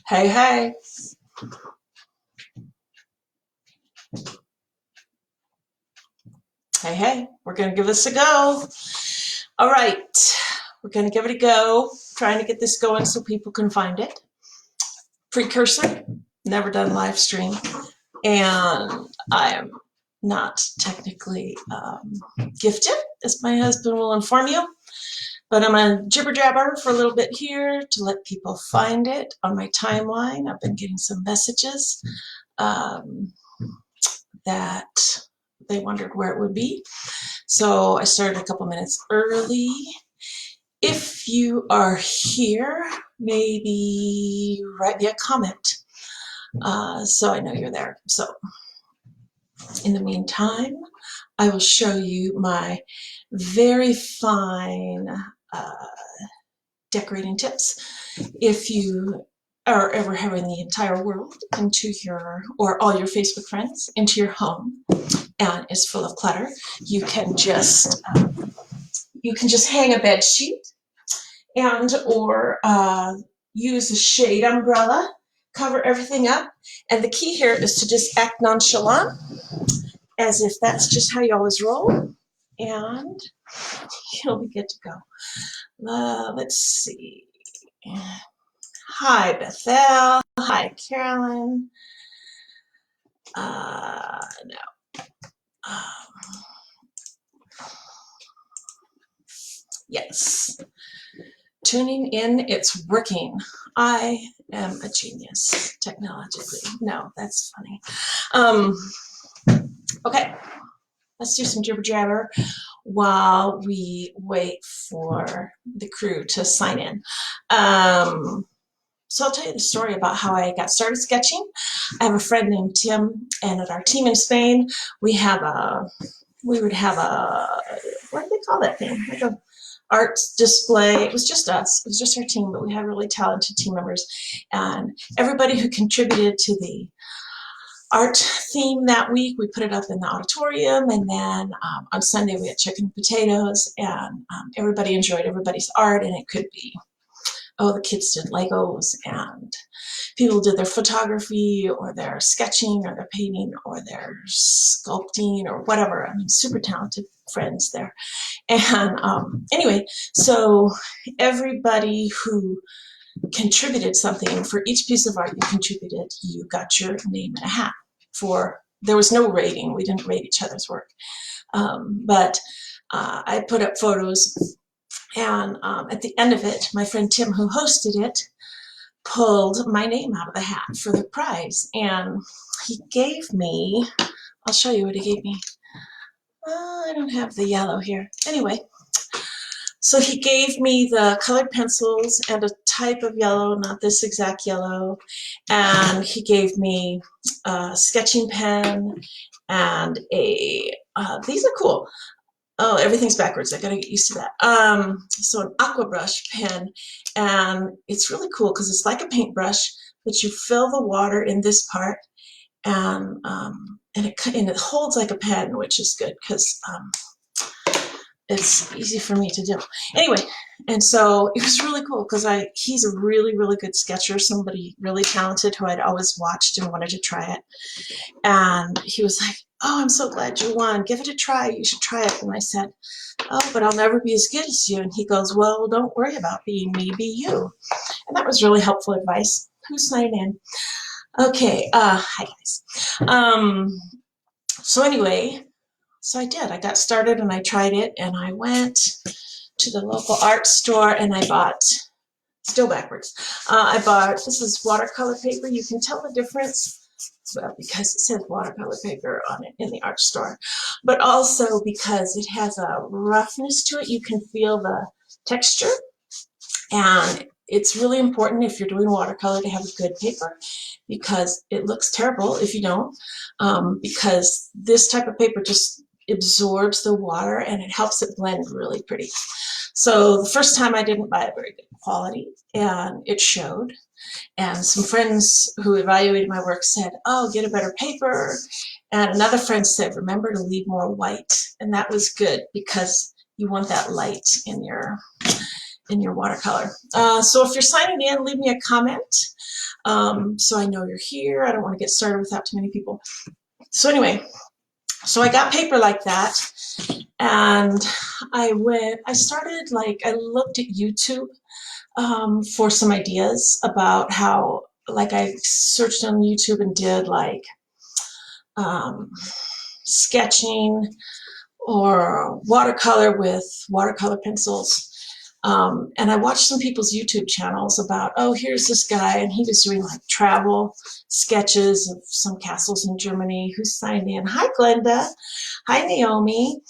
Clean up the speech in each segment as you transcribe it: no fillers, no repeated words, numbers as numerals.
Hey, hey. Hey, hey. We're going to give this a go. All right. We're going to give it a go. Trying to get this going so people can find it. Precursor. Never done live stream. And I am not technically gifted, as my husband will inform you. But I'm a jibber jabber for a little bit here to let people find it on my timeline. I've been getting some messages that they wondered where it would be. So I started a couple minutes early. If you are here, maybe write me a comment so I know you're there. So in the meantime, I will show you my very fine decorating tips. If you are ever having the entire world into your, or all your Facebook friends into your home and it's full of clutter, you can just hang a bed sheet and or use a shade umbrella, cover everything up. And the key here is to just act nonchalant, as if that's just how you always roll, and you'll be good to go. Let's see. Hi, Bethel. Hi, Carolyn. No. Yes. Tuning in, it's working. I am a genius technologically. No, that's funny. Okay, let's do some jibber jabber while we wait for the crew to sign in. So I'll tell you the story about how I got started sketching. I have a friend named Tim, and at our team in Spain, we would have a, what do they call that thing? Like a art display. It was just us. It was just our team, but we had really talented team members. And everybody who contributed to the art theme that week, we put it up in the auditorium, and then on Sunday we had chicken and potatoes, and everybody enjoyed everybody's art, and it could be, the kids did Legos, and people did their photography or their sketching or their painting or their sculpting or whatever. I mean, super talented friends there. And anyway, so everybody who contributed something, for each piece of art you contributed, you got your name in a hat. There was no rating. We didn't rate each other's work. But I put up photos, and at the end of it, my friend Tim, who hosted it, pulled my name out of the hat for the prize. And he gave me, I'll show you what he gave me. I don't have the yellow here. Anyway, so he gave me the colored pencils and a type of yellow, not this exact yellow, and he gave me a sketching pen and these are cool. Oh, everything's backwards. I gotta get used to that. So an aqua brush pen, and it's really cool because it's like a paintbrush, but you fill the water in this part, and it holds like a pen, which is good because it's easy for me to do. Anyway, and so it was really cool because he's a really, really good sketcher, somebody really talented who I'd always watched and wanted to try it. And he was like, "Oh, I'm so glad you won. Give it a try. You should try it." And I said, "Oh, but I'll never be as good as you." And he goes, "Well, don't worry about being me, be you." And that was really helpful advice. Who's signing in? Okay, hi guys. So anyway, so I did. I got started and I tried it, and I went to the local art store and I bought, still backwards, I bought, this is watercolor paper. You can tell the difference, well, because it says watercolor paper on it in the art store, but also because it has a roughness to it. You can feel the texture, and it's really important if you're doing watercolor to have a good paper, because it looks terrible if you don't, because this type of paper just absorbs the water and it helps it blend really pretty. So the first time I didn't buy a very good quality, and it showed. And some friends who evaluated my work said, "Oh, get a better paper." And another friend said, "Remember to leave more white." And that was good because you want that light in your in your watercolor. So if you're signing in, leave me a comment so I know you're here. I don't want to get started without too many people. So anyway, so I got paper like that, and I looked at YouTube for some ideas about how, like, I searched on YouTube and did like sketching or watercolor with watercolor pencils. And I watched some people's YouTube channels about, oh, here's this guy, and he was doing like travel sketches of some castles in Germany. Who signed in? Hi, Glenda. Hi, Naomi.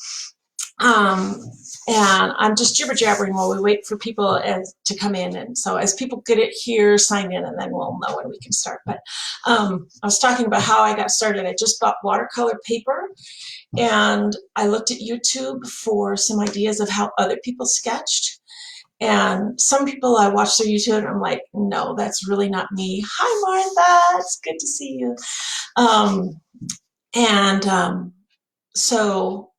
And I'm just jibber jabbering while we wait for people to come in. And so as people get it here, sign in, and then we'll know when we can start. But I was talking about how I got started. I just bought watercolor paper, and I looked at YouTube for some ideas of how other people sketched. And some people, I watch their YouTube and I'm like, no, that's really not me. Hi, Martha. It's good to see you. So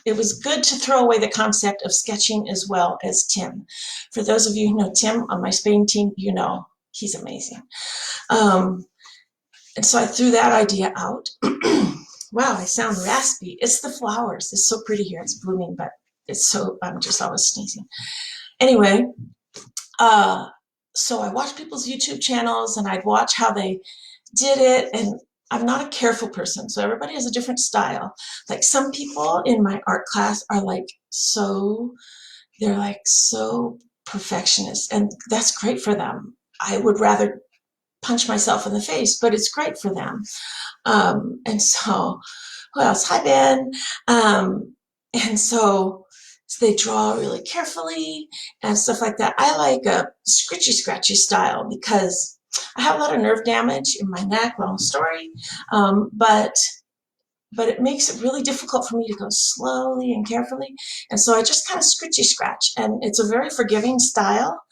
it was good to throw away the concept of sketching as well as Tim. For those of you who know Tim on my Spain team, you know he's amazing. And so I threw that idea out. Wow, I sound raspy. It's the flowers. It's so pretty here. It's blooming, but I'm just always sneezing. Anyway, so I watched people's YouTube channels, and I'd watch how they did it, and I'm not a careful person, so everybody has a different style. Like some people in my art class are they're like so perfectionist, and that's great for them. I would rather punch myself in the face, but it's great for them. And so, who else? Hi, Ben. And so they draw really carefully and stuff like that. I like a scratchy style because I have a lot of nerve damage in my neck, long story, but it makes it really difficult for me to go slowly and carefully. And so I just kind of scratch, and it's a very forgiving style.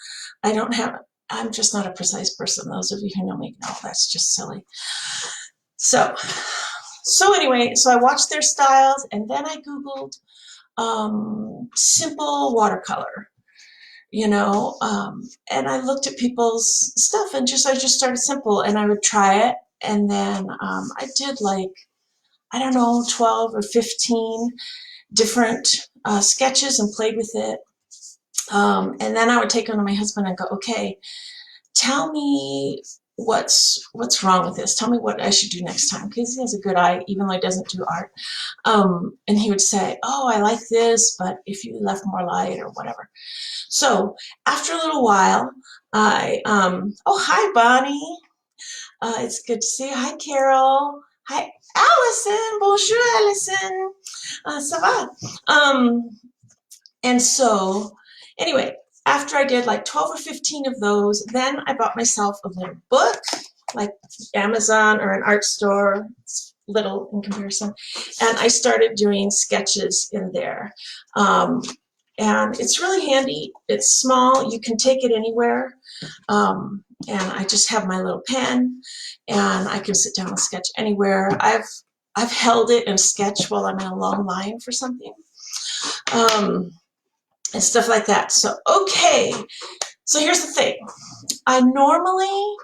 I'm just not a precise person. Those of you who know me know that's just silly. So anyway, so I watched their styles, and then I Googled simple watercolor, and I looked at people's stuff, and I just started simple, and I would try it, and then I did like, I don't know, 12 or 15 different sketches and played with it. And then I would take them to my husband and go, okay, tell me what's wrong with this. Tell me what I should do next time, because he has a good eye, even though he doesn't do art. And he would say, oh, I like this, but if you left more light or whatever. So after a little while, oh, hi, Bonnie. It's good to see you. Hi, Carol. Hi, Allison. Bonjour, Allison. Ça va? And so, anyway, after I did like 12 or 15 of those, then I bought myself a little book, like Amazon or an art store. It's little in comparison. And I started doing sketches in there. And it's really handy. It's small. You can take it anywhere. And I just have my little pen, and I can sit down and sketch anywhere. I've held it and sketched while I'm in a long line for something. And stuff like that. So, okay. So here's the thing. I normally,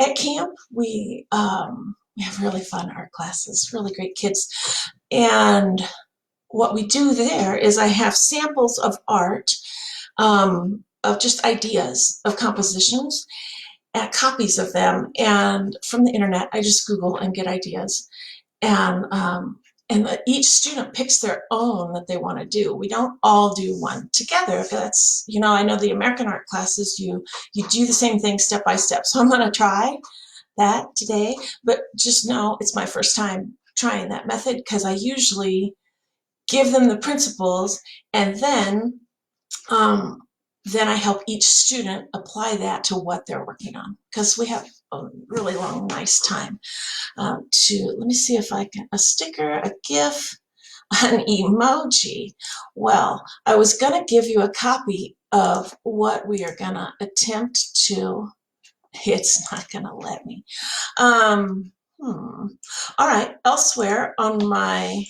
at camp, we have really fun art classes, really great kids. And what we do there is I have samples of art, of just ideas of compositions, and copies of them. And from the internet, I just Google and get ideas. And each student picks their own that they want to do. We don't all do one together. That's, I know the American art classes, you do the same thing step by step. So I'm going to try that today, but just know it's my first time trying that method, because I usually give them the principles, and then I help each student apply that to what they're working on, because we have a really long, nice time. Let me see if I can, a sticker, a GIF, an emoji. Well, I was going to give you a copy of what we are going to attempt to, it's not going to let me. All right, elsewhere on my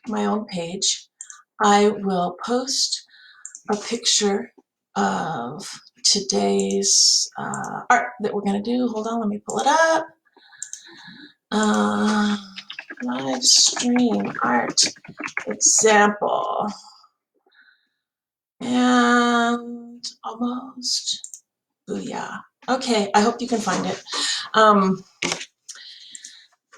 own page, I will post a picture of today's art that we're going to do. Hold on, let me pull it up. Uh, live stream art example. And almost. Booyah. Okay, I hope you can find it.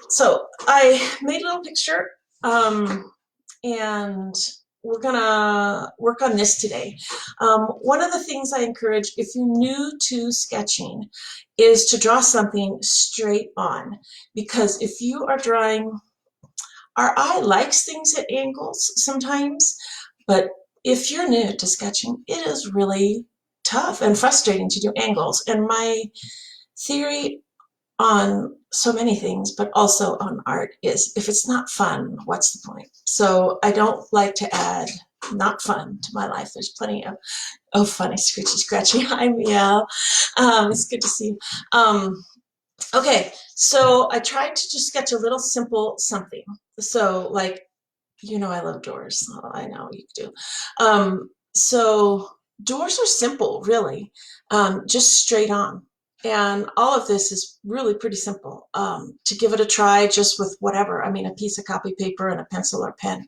So I made a little picture, and we're gonna work on this today. One of the things I encourage, if you're new to sketching, is to draw something straight on. Because if you are drawing, our eye likes things at angles sometimes, but if you're new to sketching, it is really tough and frustrating to do angles. And my theory on so many things, but also on art, is if it's not fun, what's the point? So I don't like to add not fun to my life. There's plenty of, oh, funny, scritchy, scratchy. Hi, Miel. It's good to see you. Okay, so I tried to just sketch a little simple something. So, like, you know, I love doors. Oh, I know you do. So doors are simple, really, just straight on. And all of this is really pretty simple. To give it a try, just with whatever. I mean, a piece of copy paper and a pencil or pen.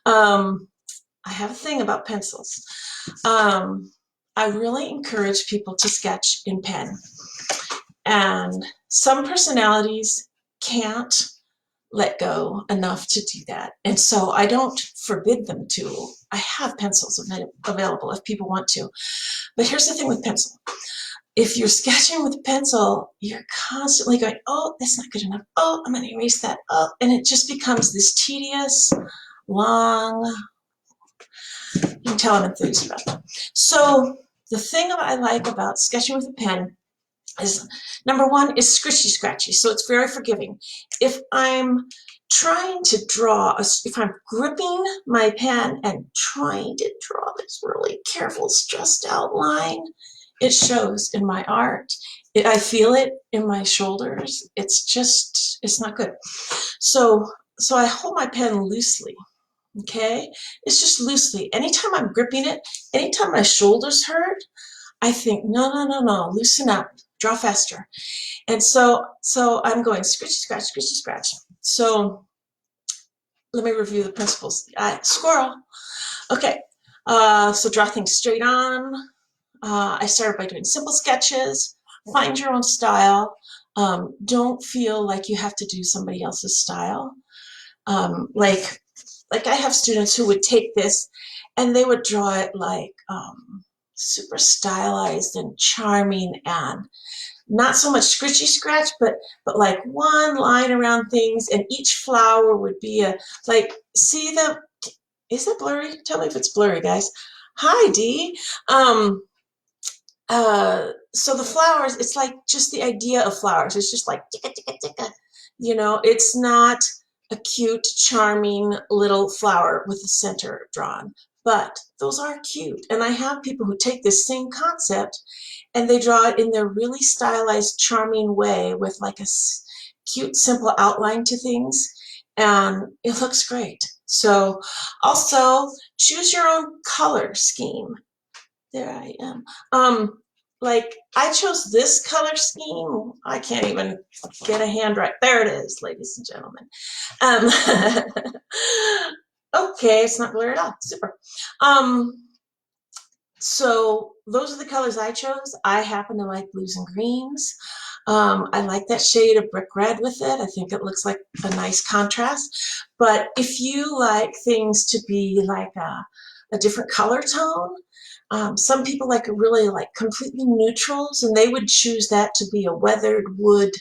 I have a thing about pencils. I really encourage people to sketch in pen. And some personalities can't let go enough to do that. And so I don't forbid them to. I have pencils available if people want to. But here's the thing with pencil. If you're sketching with a pencil, you're constantly going, oh, that's not good enough. Oh, I'm going to erase that. Oh, and it just becomes this tedious, long, you can tell I'm enthused about that. So the thing I like about sketching with a pen is, number one, is scratchy scratchy, so it's very forgiving. If I'm trying to draw, if I'm gripping my pen and trying to draw this really careful, stressed out line, it shows in my art. I feel it in my shoulders. It's not good. So I hold my pen loosely. Okay, it's just loosely. Anytime I'm gripping it, anytime my shoulders hurt, I think, no, no, no, no, loosen up, draw faster. And so I'm going scratchy, scratch, scratchy, scratch. So let me review the principles. Squirrel. Okay, so draw things straight on. I started by doing simple sketches. Find your own style. Don't feel like you have to do somebody else's style. Like I have students who would take this and they would draw it like super stylized and charming, and not so much scritchy scratch, but like one line around things, and each flower would be a, like, see the, is it blurry? Tell me if it's blurry, guys. Hi, Dee. So the flowers, it's like just the idea of flowers. It's just like ticka, ticka, ticka. You know, it's not a cute, charming little flower with the center drawn, but those are cute. And I have people who take this same concept and they draw it in their really stylized, charming way with like a cute, simple outline to things, and it looks great. So also choose your own color scheme. There I am. Like I chose this color scheme. I can't even get a hand right. There it is, ladies and gentlemen. Okay, it's not blurry at all. Super. So those are the colors I chose. I happen to like blues and greens. I like that shade of brick red with it. I think it looks like a nice contrast. But if you like things to be like a different color tone, some people like really like completely neutrals, and they would choose that to be a weathered wood,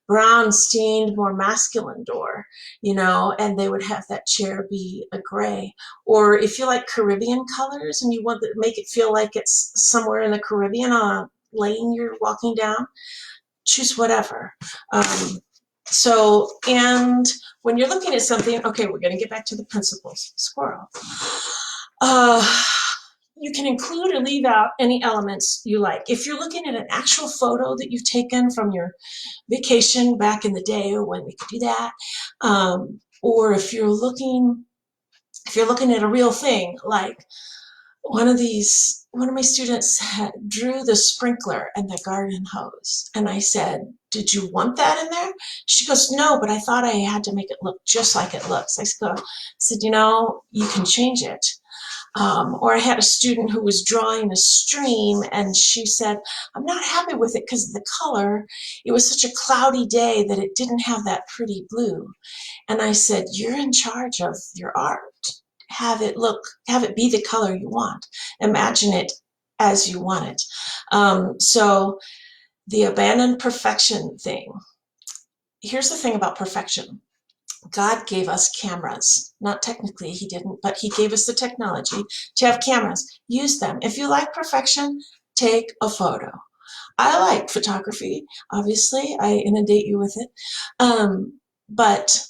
brown stained, more masculine door, you know, and they would have that chair be a gray. Or if you like Caribbean colors and you want to make it feel like it's somewhere in the Caribbean on a lane you're walking down, choose whatever. And when you're looking at something, okay, we're going to get back to the principles. Squirrel. You can include or leave out any elements you like. If you're looking at an actual photo that you've taken from your vacation back in the day, or when we could do that, or if you're looking at a real thing, like one of my students drew the sprinkler and the garden hose. And I said, did you want that in there? She goes, no, but I thought I had to make it look just like it looks. I said, you can change it. Or I had a student who was drawing a stream and she said, I'm not happy with it because of the color. It was such a cloudy day that it didn't have that pretty blue. And I said, you're in charge of your art. Have it be the color you want. Imagine it as you want it. So the abandoned perfection thing. Here's the thing about perfection. God gave us cameras. Not technically, he didn't, but he gave us the technology to have cameras. Use them. If you like perfection, take a photo. I like photography, obviously. I inundate you with it. But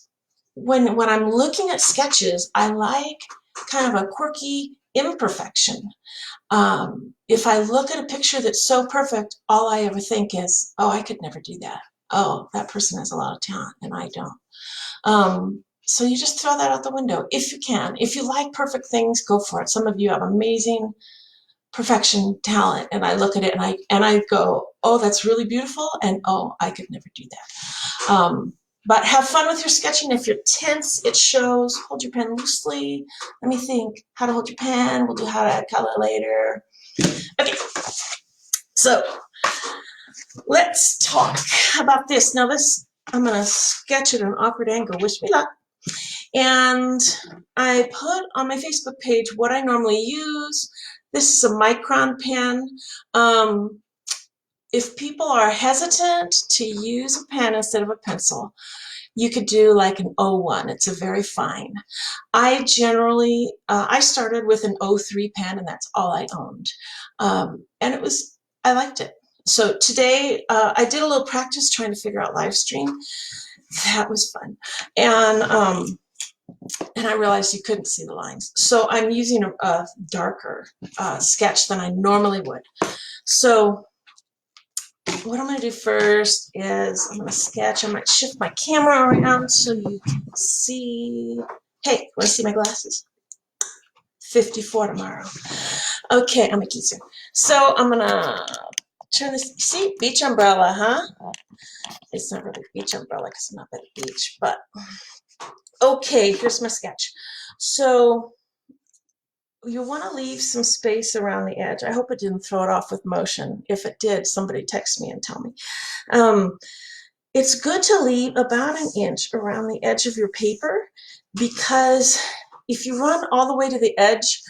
when I'm looking at sketches, I like kind of a quirky imperfection. If I look at a picture that's so perfect, all I ever think is, oh, I could never do that. Oh, that person has a lot of talent and I don't. So you just throw that out the window if you can. If you like perfect things, go for it. Some of you have amazing perfection talent, and I look at it and I go, oh, that's really beautiful, and oh, I could never do that. But have fun with your sketching. If you're tense, it shows. Hold your pen loosely. Let me think how to hold your pen. We'll do how to add color later. Okay, so let's talk about this. Now I'm going to sketch at an awkward angle. Wish me luck. And I put on my Facebook page what I normally use. This is a micron pen. If people are hesitant to use a pen instead of a pencil, you could do like an O1. It's a very fine. I generally, I started with an O3 pen and that's all I owned. And I liked it. So today I did a little practice trying to figure out live stream. That was fun. And I realized you couldn't see the lines. So I'm using a darker sketch than I normally would. So what I'm going to do first is I'm going to sketch. I might shift my camera around so you can see. Hey, want to see my glasses? 54 tomorrow. Okay, I'm a geezer. So I'm going to turn this. See, beach umbrella, huh? It's not really a beach umbrella because I'm not by the beach, but okay, here's my sketch. So you want to leave some space around the edge. I hope it didn't throw it off with motion. If it did, somebody text me and tell me. It's good to leave about an inch around the edge of your paper because if you run all the way to the edge,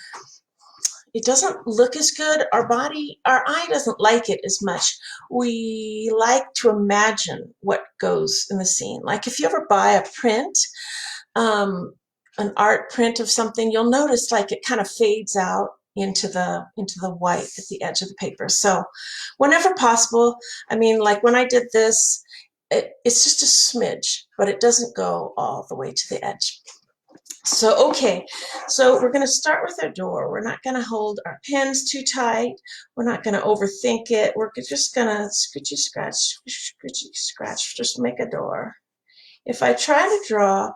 it doesn't look as good. Our eye doesn't like it as much. We like to imagine what goes in the scene. Like if you ever buy a print, an art print of something, you'll notice like it kind of fades out into the white at the edge of the paper. So whenever possible, I mean, like when I did this, it's just a smidge, but it doesn't go all the way to the edge. So, okay, so we're going to start with our door. We're not going to hold our pens too tight. We're not going to overthink it. We're just going to scratchy, scratch, just make a door. If I try to draw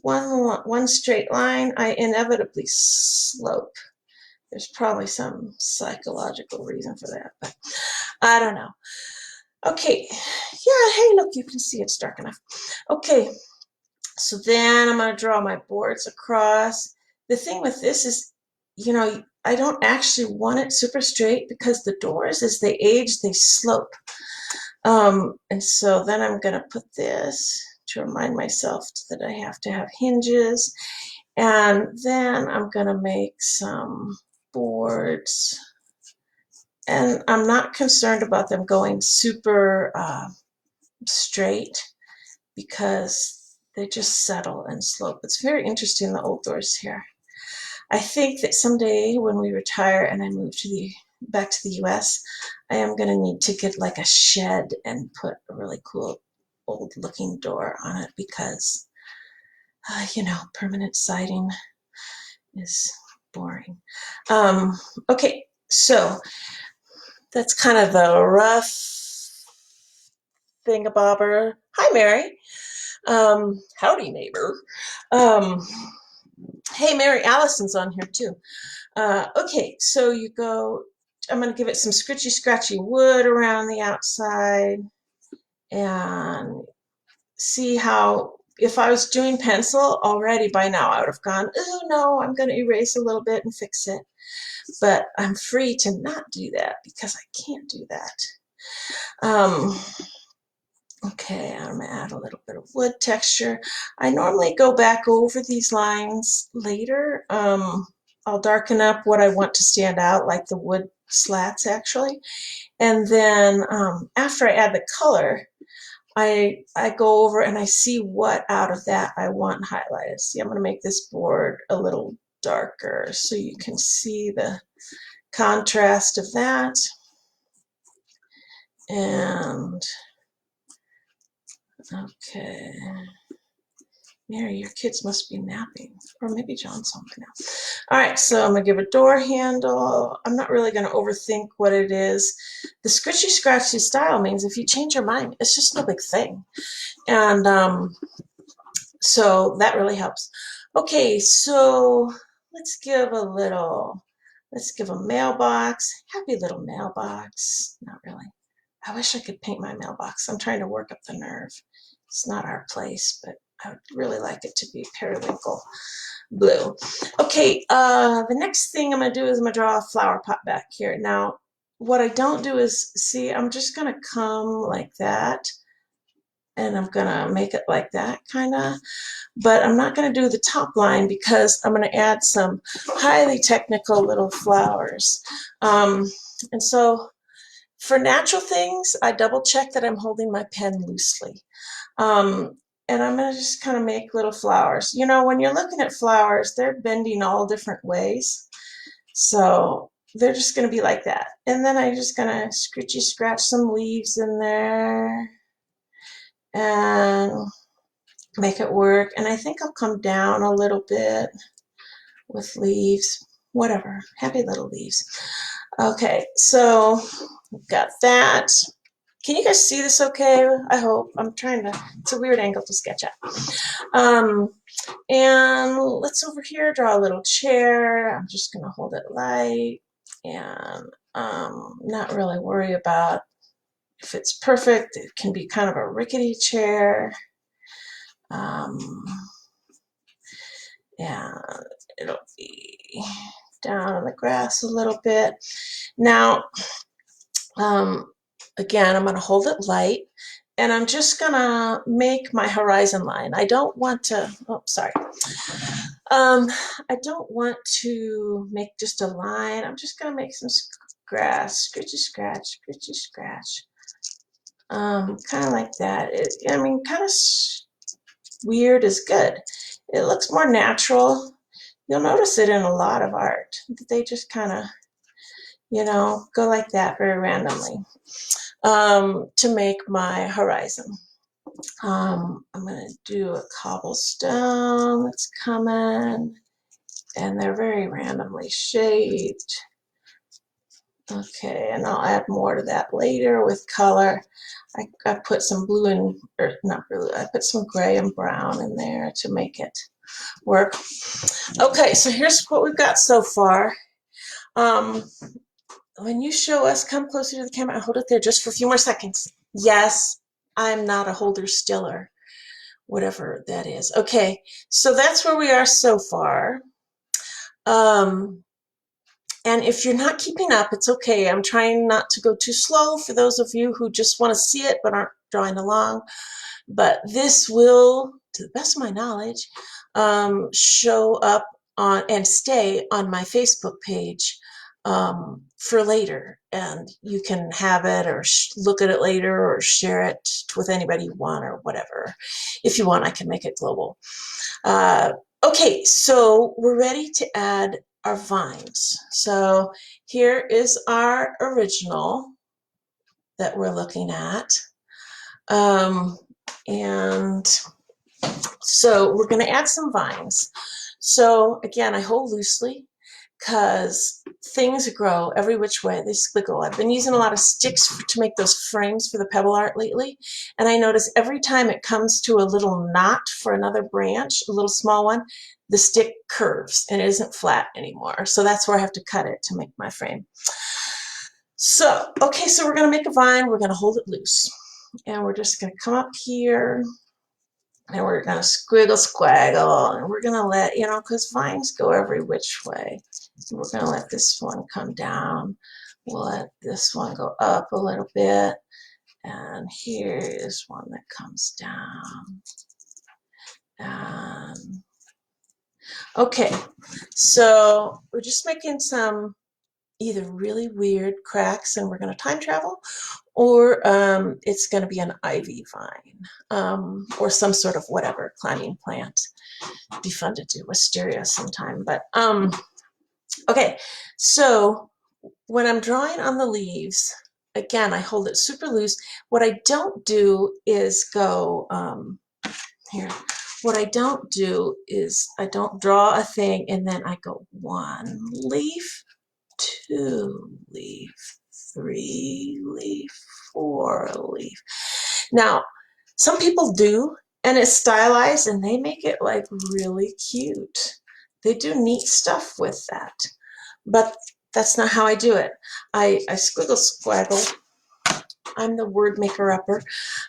one straight line, I inevitably slope. There's probably some psychological reason for that, but I don't know. Okay, yeah, hey, look, you can see it's dark enough. Okay, so then I'm going to draw my boards across. The thing with this is, I don't actually want it super straight because the doors, as they age, they slope. And so then I'm going to put this to remind myself that I have to have hinges. And then I'm going to make some boards. And I'm not concerned about them going super straight because they just settle and slope. It's very interesting, the old doors here. I think that someday when we retire and I move back to the US, I am going to need to get like a shed and put a really cool old looking door on it because, permanent siding is boring. Okay, so that's kind of the rough thingamabobber. Hi, Mary. Howdy, neighbor. Hey, Mary Allison's on here too. Okay, so you go, I'm going to give it some scritchy scratchy wood around the outside and see how, if I was doing pencil already by now, I would have gone, oh no, I'm going to erase a little bit and fix it. But I'm free to not do that because I can't do that. Okay, I'm going to add a little bit of wood texture. I normally go back over these lines later. I'll darken up what I want to stand out, like the wood slats actually. And then after I add the color, I go over and I see what out of that I want highlighted. See, I'm going to make this board a little darker so you can see the contrast of that. And okay, Mary, your kids must be napping, or maybe John's home now. All right, so I'm gonna give a door handle. I'm not really gonna overthink what it is. The scritchy scratchy style means if you change your mind, it's just no big thing. And so that really helps. Okay, so let's give a mailbox. Happy little mailbox. Not really. I wish I could paint my mailbox. I'm trying to work up the nerve. It's not our place, but I would really like it to be periwinkle blue. Okay, the next thing I'm going to do is I'm going to draw a flower pot back here. Now, what I don't do is, see, I'm just going to come like that, and I'm going to make it like that, kind of. But I'm not going to do the top line because I'm going to add some highly technical little flowers. And so for natural things, I double check that I'm holding my pen loosely. And I'm going to just kind of make little flowers. You know, when you're looking at flowers, they're bending all different ways. So they're just going to be like that. And then I'm just going to scritchy scratch some leaves in there and make it work. And I think I'll come down a little bit with leaves, whatever, happy little leaves. Okay, so we've got that. Can you guys see this okay? I hope. I'm trying to, it's a weird angle to sketch at. And let's over here draw a little chair. I'm just going to hold it light and not really worry about if it's perfect. It can be kind of a rickety chair. Yeah, it'll be down in the grass a little bit. Now, again, I'm going to hold it light, and I'm just going to make my horizon line. I don't want to, oh, sorry. I don't want to make just a line. I'm just going to make some grass, scritchy scratch, scritchy scratch. Kind of like that. I mean, kind of weird is good. It looks more natural. You'll notice it in a lot of art. They just kind of, you know, go like that very randomly to make my horizon. I'm going to do a cobblestone that's coming, and they're very randomly shaped. Okay, and I'll add more to that later with color. I put some blue and, or not blue, I put some gray and brown in there to make it work. Okay, so here's what we've got so far. When you show us, come closer to the camera and hold it there just for a few more seconds. Yes, I'm not a holder stiller, whatever that is. Okay, so that's where we are so far. And if you're not keeping up, it's okay. I'm trying not to go too slow for those of you who just want to see it but aren't drawing along. But this will, to the best of my knowledge, show up on and stay on my Facebook page for later. And you can have it or look at it later or share it with anybody you want or whatever. If you want, I can make it global. Okay, so we're ready to add our vines. So here is our original that we're looking at. And so we're going to add some vines. So again, I hold loosely because things grow every which way. They squiggle. I've been using a lot of sticks to make those frames for the pebble art lately, and I notice every time it comes to a little knot for another branch, a little small one, the stick curves and it isn't flat anymore. So that's where I have to cut it to make my frame. So, okay, so we're going to make a vine. We're going to hold it loose. And we're just going to come up here and we're going to squiggle squaggle, and we're going to let, you know, because vines go every which way. We're going to let this one come down. We'll let this one go up a little bit. And here is one that comes down. And okay, so we're just making some either really weird cracks, and we're going to time travel, or it's going to be an ivy vine, or some sort of whatever climbing plant. It'd be fun to do wisteria sometime. But okay, so when I'm drawing on the leaves, again, I hold it super loose. What I don't do is go here. What I don't do is I don't draw a thing and then I go 1 leaf, 2 leaf, 3 leaf, 4 leaf. Now, some people do, and it's stylized, and they make it like really cute. They do neat stuff with that, but that's not how I do it. I squiggle squaggle. I'm the word maker-upper.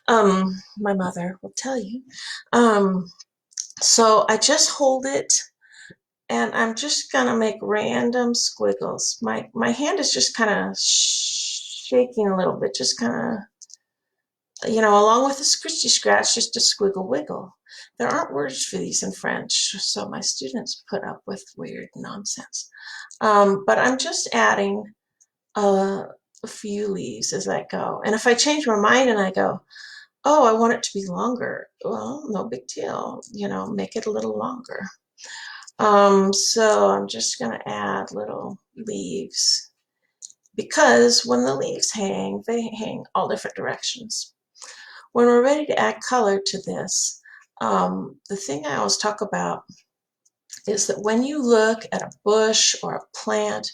My mother will tell you. So I just hold it, and I'm just gonna make random squiggles. My hand is just kind of shaking a little bit, just kind of, you know, along with the scritchy scratch, just a squiggle wiggle. There aren't words for these in French, so my students put up with weird nonsense. But I'm just adding a few leaves as I go. And if I change my mind and I go, oh, I want it to be longer, well, no big deal, you know, make it a little longer. So I'm just going to add little leaves, because when the leaves hang, they hang all different directions. When we're ready to add color to this, the thing I always talk about is that when you look at a bush or a plant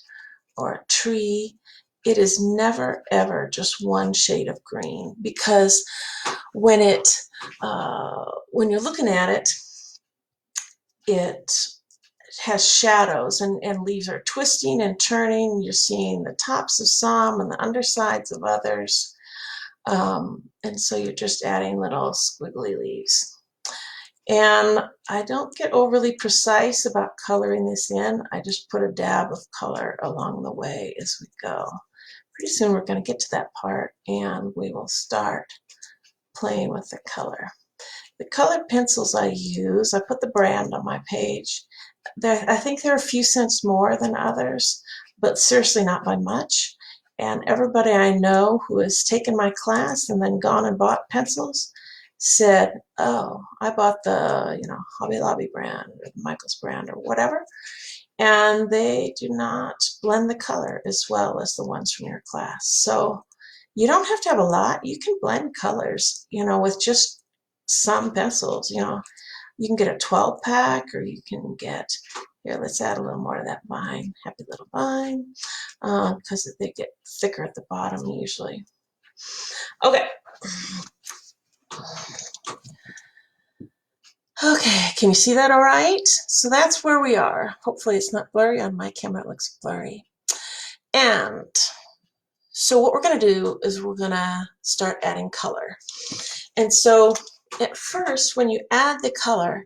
or a tree, it is never ever just one shade of green, because when you're looking at it, it has shadows, and leaves are twisting and turning. You're seeing the tops of some and the undersides of others. And so you're just adding little squiggly leaves. And I don't get overly precise about coloring this in. I just put a dab of color along the way as we go. Pretty soon we're going to get to that part, and we will start playing with the color. The colored pencils I use, I put the brand on my page. I think they're a few cents more than others, but seriously not by much. And everybody I know who has taken my class and then gone and bought pencils said, oh, I bought the, you know, Hobby Lobby brand or Michael's brand or whatever. And they do not blend the color as well as the ones from your class. So you don't have to have a lot. You can blend colors, you know, with just some pencils. You know, you can get a 12-pack, or you can get, here, let's add a little more to that vine, happy little vine, because they get thicker at the bottom usually. Okay. Okay, can you see that all right? So that's where we are. Hopefully it's not blurry. On my camera it looks blurry. And so what we're going to do is we're going to start adding color. And so at first, when you add the color,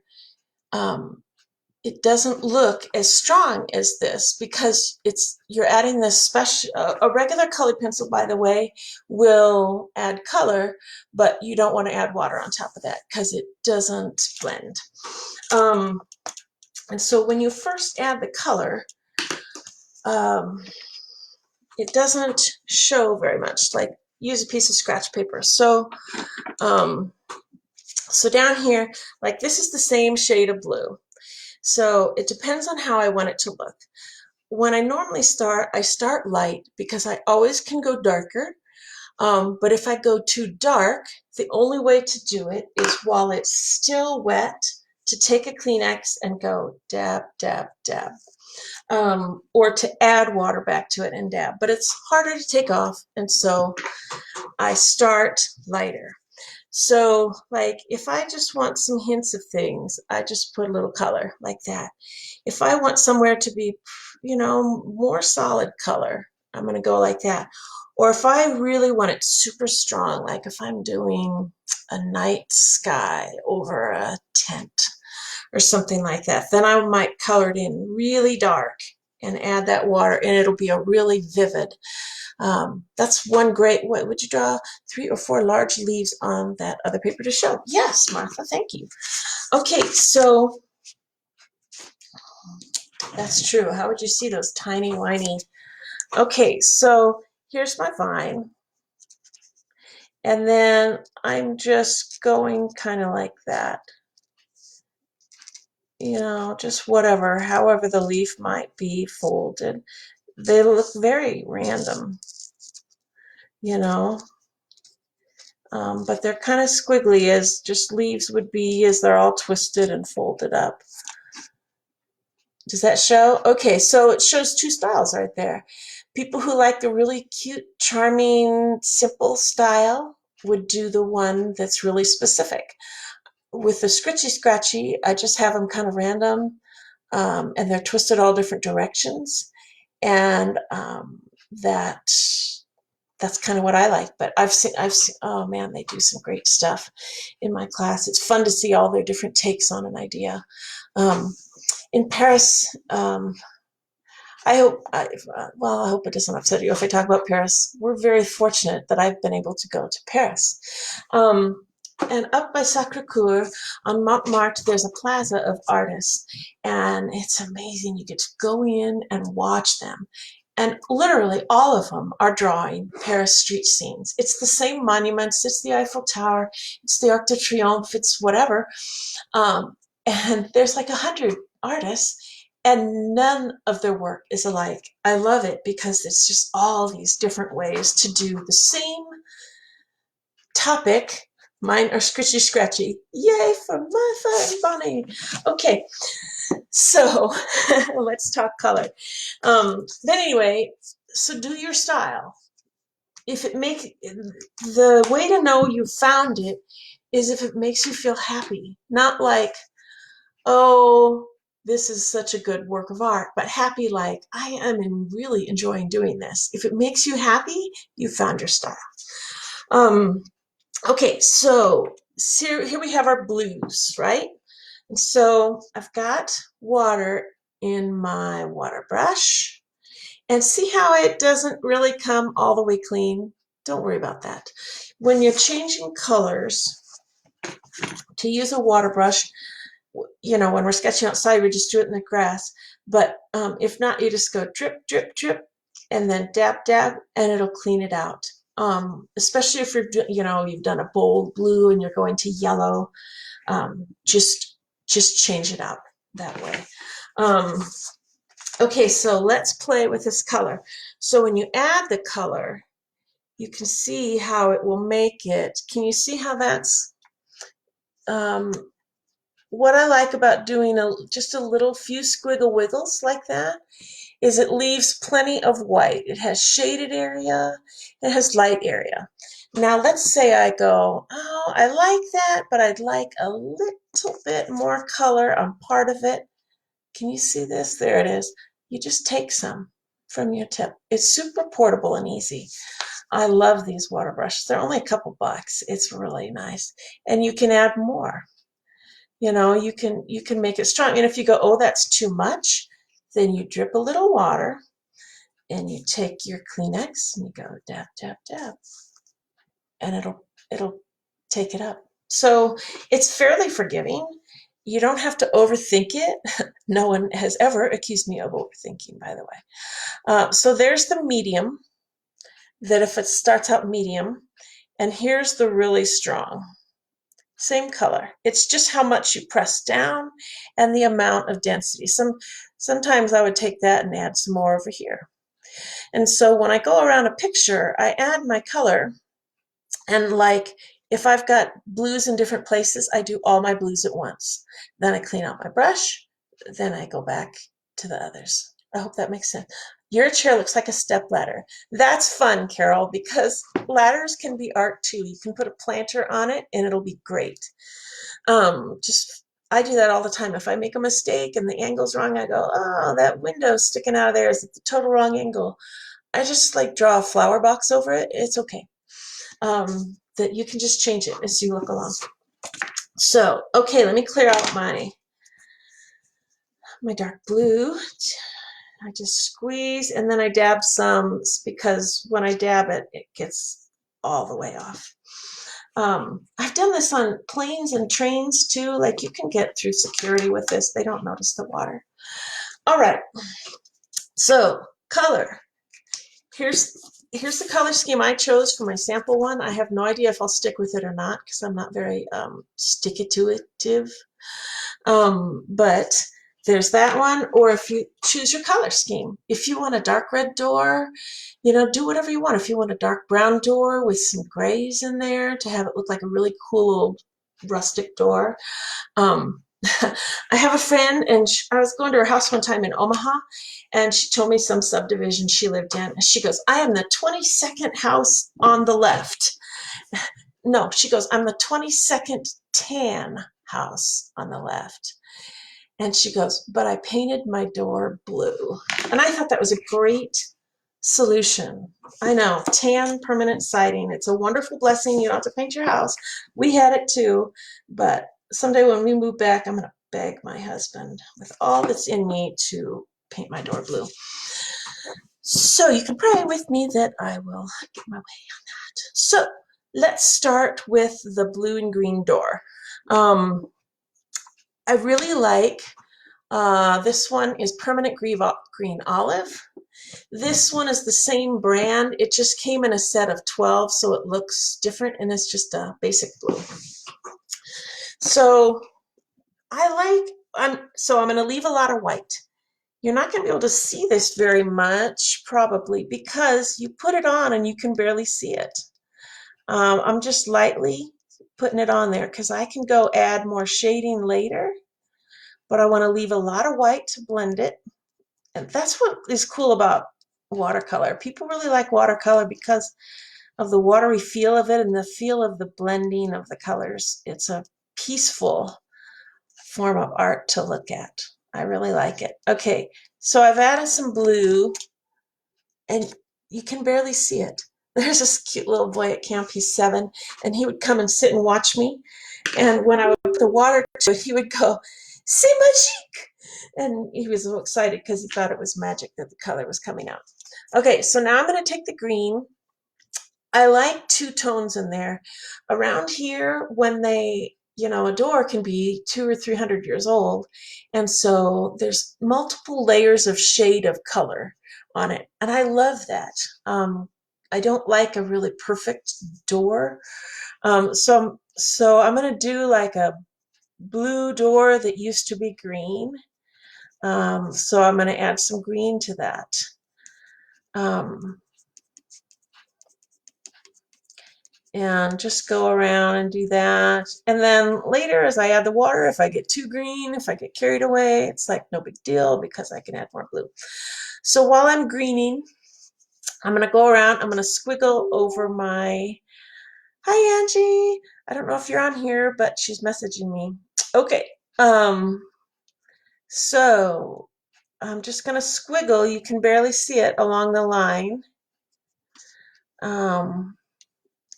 it doesn't look as strong as this, because you're adding this special, a regular colored pencil, by the way, will add color, but you don't want to add water on top of that because it doesn't blend. And so when you first add the color, it doesn't show very much. Like, use a piece of scratch paper. So so down here, like, this is the same shade of blue. So it depends on how I want it to look. When I normally start, I start light because I always can go darker. But if I go too dark, the only way to do it is while it's still wet to take a Kleenex and go dab, dab, dab, or to add water back to it and dab. But it's harder to take off, and so I start lighter. So, like, if I just want some hints of things, I just put a little color like that. If I want somewhere to be, more solid color, I'm going to go like that. Or if I really want it super strong, like if I'm doing a night sky over a tent or something like that, then I might color it in really dark and add that water, and it'll be a really vivid. That's one great. What would you draw? 3 or 4 large leaves on that other paper to show? Yes, Martha, thank you. Okay, so that's true. How would you see those tiny, whiny? Okay, so here's my vine. And then I'm just going kind of like that. Just whatever, however the leaf might be folded. They look very random, you know. But they're kind of squiggly as just leaves would be, as they're all twisted and folded up. Does that show? Okay, so it shows 2 styles right there. People who like the really cute, charming, simple style would do the one that's really specific. With the scritchy scratchy, I just have them kind of random, and they're twisted all different directions, and that's kind of what I like. But I've seen, oh man, they do some great stuff in my class. It's fun to see all their different takes on an idea. In Paris, I hope, I hope it doesn't upset you if I talk about Paris. We're very fortunate that I've been able to go to Paris. And up by Sacré-Cœur on Montmartre, there's a plaza of artists, and it's amazing. You get to go in and watch them. And literally all of them are drawing Paris street scenes. It's the same monuments. It's the Eiffel Tower. It's the Arc de Triomphe. It's whatever. And there's like 100 artists, and none of their work is alike. I love it because it's just all these different ways to do the same topic. Mine are scritchy scratchy. Yay for Martha and Bonnie. Okay, so let's talk color. But anyway, so do your style. If it makes, the way to know you found it is if it makes you feel happy, not like, oh, this is such a good work of art, but happy like, I am really enjoying doing this. If it makes you happy, you found your style. Okay, so here we have our blues, right? And so I've got water in my water brush. And see how it doesn't really come all the way clean? Don't worry about that. When you're changing colors, to use a water brush, when we're sketching outside, we just do it in the grass. But if not, you just go drip, drip, drip, and then dab, dab, and it'll clean it out. Especially if you've done a bold blue and you're going to yellow, just change it out that way. Okay, so let's play with this color. So when you add the color, you can see how it will make it. Can you see how that's what I like about doing just a little few squiggle wiggles like that is it leaves plenty of white. It has shaded area, it has light area. Now let's say I go, oh, I like that, but I'd like a little bit more color on part of it. Can you see this? There it is. You just take some from your tip. It's super portable and easy. I love these water brushes. They're only a couple bucks. It's really nice. And you can add more. You can make it strong. And if you go, oh, that's too much, then you drip a little water and you take your Kleenex and you go dab, dab, dab. And it'll take it up. So it's fairly forgiving. You don't have to overthink it. No one has ever accused me of overthinking, by the way. So there's the medium, that if it starts out medium, and here's the really strong. Same color. It's just how much you press down and the amount of density. Sometimes I would take that and add some more over here. And so when I go around a picture, I add my color, and like if I've got blues in different places, I do all my blues at once. Then I clean out my brush, then I go back to the others. I hope that makes sense. Your chair looks like a step ladder. That's fun, Carol, because ladders can be art too. You can put a planter on it and it'll be great. Just I do that all the time. If I make a mistake and the angle's wrong, I go, oh, that window's sticking out of there is at the total wrong angle. I just like draw a flower box over it. It's okay. That you can just change it as you look along. So, okay, let me clear out my dark blue. I just squeeze and then I dab some because when I dab it, it gets all the way off. I've done this on planes and trains too. Like you can get through security with this. They don't notice the water. All right. So color. Here's the color scheme I chose for my sample one. I have no idea if I'll stick with it or not because I'm not very stick-it-to-itive. But there's that one, or if you choose your color scheme. If you want a dark red door, do whatever you want. If you want a dark brown door with some grays in there to have it look like a really cool old rustic door. I have a friend, and I was going to her house one time in Omaha, and she told me some subdivision she lived in. And she goes, I am the 22nd house on the left. No, she goes, I'm the 22nd tan house on the left. And she goes, but I painted my door blue. And I thought that was a great solution. I know, tan permanent siding. It's a wonderful blessing. You don't have to paint your house. We had it too, but someday when we move back, I'm going to beg my husband with all that's in me to paint my door blue. So you can pray with me that I will get my way on that. So let's start with the blue and green door. I really like, this one is Permanent Green Olive. This one is the same brand. It just came in a set of 12, so it looks different, and it's just a basic blue. So I'm going to leave a lot of white. You're not going to be able to see this very much, probably, because you put it on and you can barely see it. I'm just lightly putting it on there because I can go add more shading later, but I want to leave a lot of white to blend it. And that's what is cool about watercolor. People really like watercolor because of the watery feel of it and the feel of the blending of the colors. It's a peaceful form of art to look at. I really like it. Okay, so I've added some blue, and you can barely see it. There's this cute little boy at camp. He's 7, and he would come and sit and watch me. And when I would put the water to it, he would go, "C'est magique!" And he was so excited because he thought it was magic that the color was coming out. Okay, so now I'm going to take the green. I like 2 tones in there. Around here, when they, a door can be 200 or 300 years old, and so there's multiple layers of shade of color on it, and I love that. I don't like a really perfect door, so I'm going to do like a blue door that used to be green. So I'm going to add some green to that. And just go around and do that. And then later, as I add the water, if I get too green, if I get carried away, it's like no big deal because I can add more blue. So while I'm greening, I'm going to go around, I'm going to squiggle over my, hi Angie, I don't know if you're on here, but she's messaging me. Okay, so I'm just going to squiggle, you can barely see it, along the line.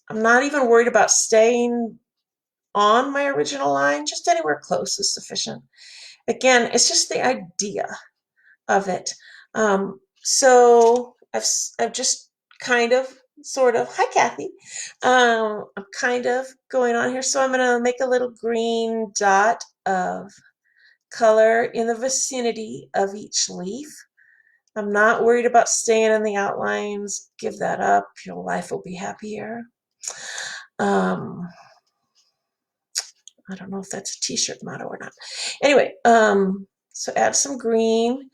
I'm not even worried about staying on my original line, just anywhere close is sufficient. Again, it's just the idea of it. So I've just kind of, sort of, hi Kathy, I'm kind of going on here. So I'm going to make a little green dot of color in the vicinity of each leaf. I'm not worried about staying in the outlines. Give that up. Your life will be happier. I don't know if that's a t-shirt motto or not. Anyway, so add some green.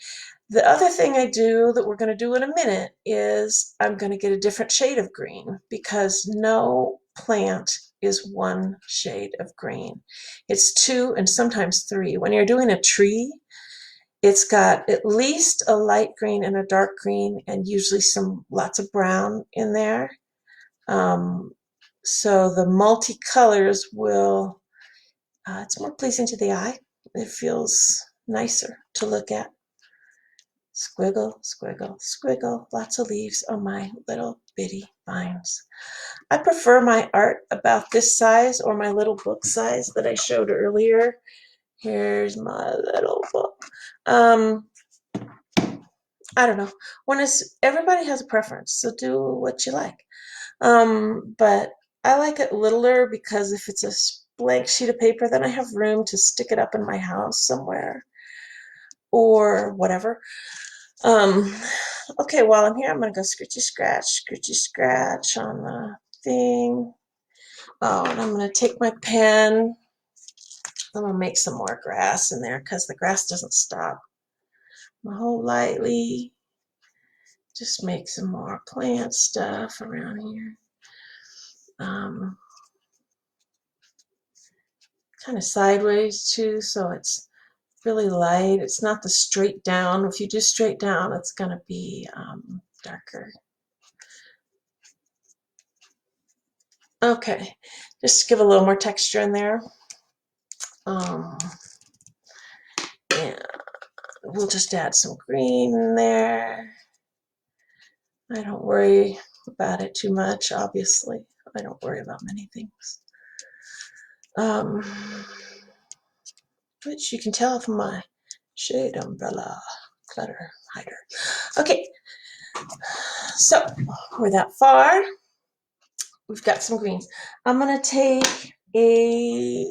The other thing I do that we're going to do in a minute is I'm going to get a different shade of green because no plant is one shade of green. It's two and sometimes three. When you're doing a tree, it's got at least a light green and a dark green and usually lots of brown in there. So the multicolors will, it's more pleasing to the eye. It feels nicer to look at. Squiggle, squiggle, squiggle, lots of leaves on my little bitty vines. I prefer my art about this size or my little book size that I showed earlier. Here's my little book. I don't know. Everybody has a preference, so do what you like. But I like it littler because if it's a blank sheet of paper, then I have room to stick it up in my house somewhere or whatever. Okay, while I'm here, I'm gonna go scratchy scratch on the thing. Oh, and I'm gonna take my pen. I'm gonna make some more grass in there because the grass doesn't stop. I'm gonna hold lightly. Just make some more plant stuff around here. Kind of sideways too, so it's really light. It's not the straight down. If you do straight down, it's going to be darker. Okay, just give a little more texture in there. And we'll just add some green in there. I don't worry about it too much, obviously. I don't worry about many things. Which you can tell from my shade umbrella clutter hider. Okay, so we're that far. We've got some greens. I'm going to take a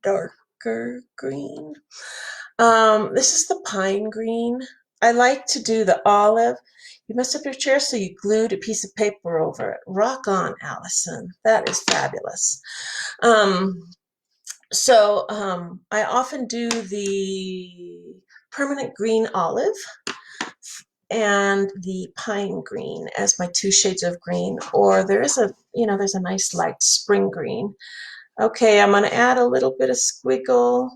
darker green. This is the pine green. I like to do the olive. You messed up your chair, so you glued a piece of paper over it. Rock on, Allison. That is fabulous. I often do the permanent green olive and the pine green as my two shades of green, or there's a nice light spring green. Okay, I'm going to add a little bit of squiggle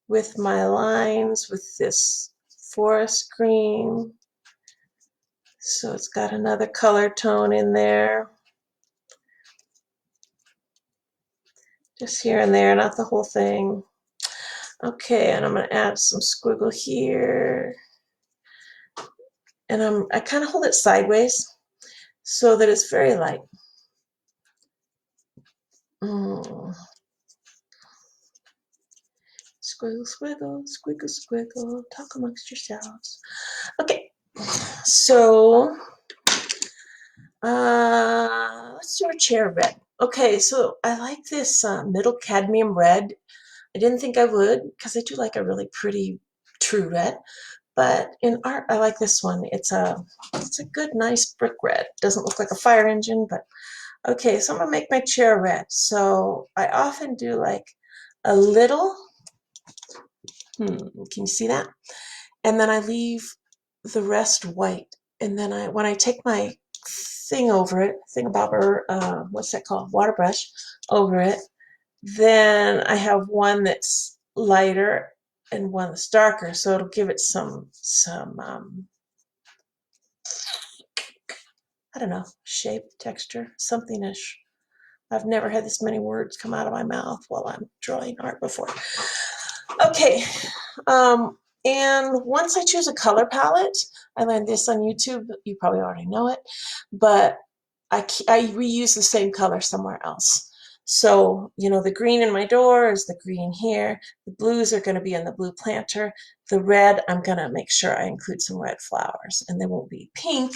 with my lines with this forest green. So it's got another color tone in there. Just here and there, not the whole thing. Okay, and I'm going to add some squiggle here. And I kind of hold it sideways so that it's very light. Squiggle, squiggle, squiggle, squiggle, talk amongst yourselves. Okay, so let's do a chair red. Okay, so I like this middle cadmium red. I didn't think I would because I do like a really pretty true red. But in art, I like this one. It's a good, nice brick red. Doesn't look like a fire engine, but okay. So I'm gonna make my chair red. So I often do like a little. Can you see that? And then I leave the rest white. And then when I take my thingamabobber, what's that called? Water brush over it. Then I have one that's lighter and one that's darker, so it'll give it some I don't know, shape, texture, something-ish. I've never had this many words come out of my mouth while I'm drawing art before. Okay, and once I choose a color palette, I learned this on YouTube. You probably already know it, but I reuse the same color somewhere else. So, the green in my door is the green here. The blues are going to be in the blue planter. The red, I'm going to make sure I include some red flowers, and they won't be pink.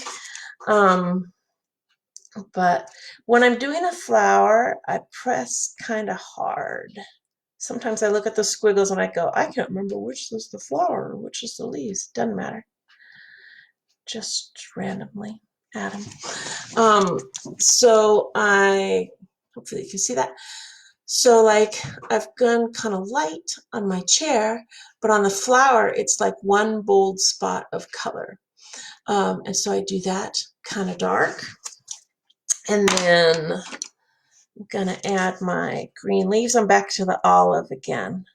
But when I'm doing a flower, I press kind of hard. Sometimes I look at the squiggles and I go, I can't remember which is the flower, which is the leaves. Doesn't matter. Just randomly add them. Hopefully you can see that. So I've gone kind of light on my chair, but on the flower, it's like one bold spot of color. And so I do that kind of dark. And then I'm gonna add my green leaves. I'm back to the olive again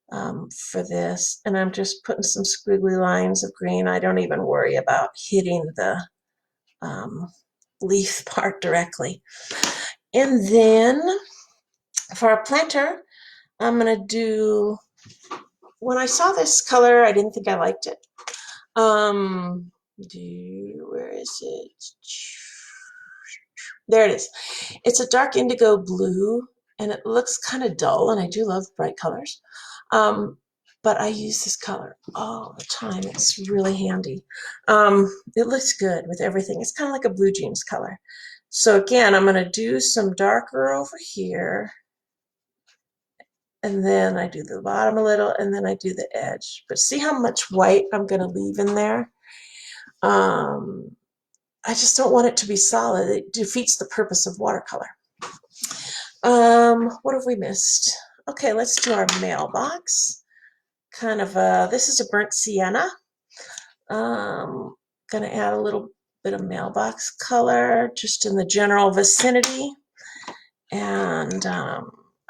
for this, and I'm just putting some squiggly lines of green. I don't even worry about hitting the leaf part directly. And then for our planter, I'm gonna do, when I saw this color, I didn't think I liked it. Where is it? There it is. It's a dark indigo blue, and it looks kind of dull, and I do love bright colors. But I use this color all the time. It's really handy. It looks good with everything. It's kind of like a blue jeans color. So again, I'm going to do some darker over here, and then I do the bottom a little, and then I do the edge. But see how much white I'm going to leave in there? I just don't want it to be solid. It defeats the purpose of watercolor. What have we missed? Okay, let's do our mailbox. Kind of this is a burnt sienna. Gonna add a little bit of mailbox color just in the general vicinity. And I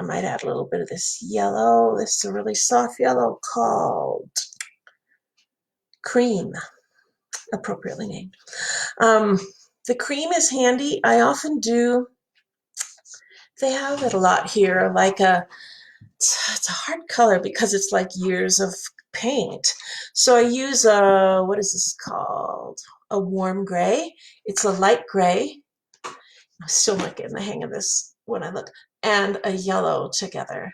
might add a little bit of this yellow. This is a really soft yellow called Cream, appropriately named. The cream is handy. I often do, they have it a lot here, like it's a hard color because it's like years of paint. So I use a, what is this called? A warm gray. It's a light gray. I'm still not getting the hang of this when I look. And a yellow together.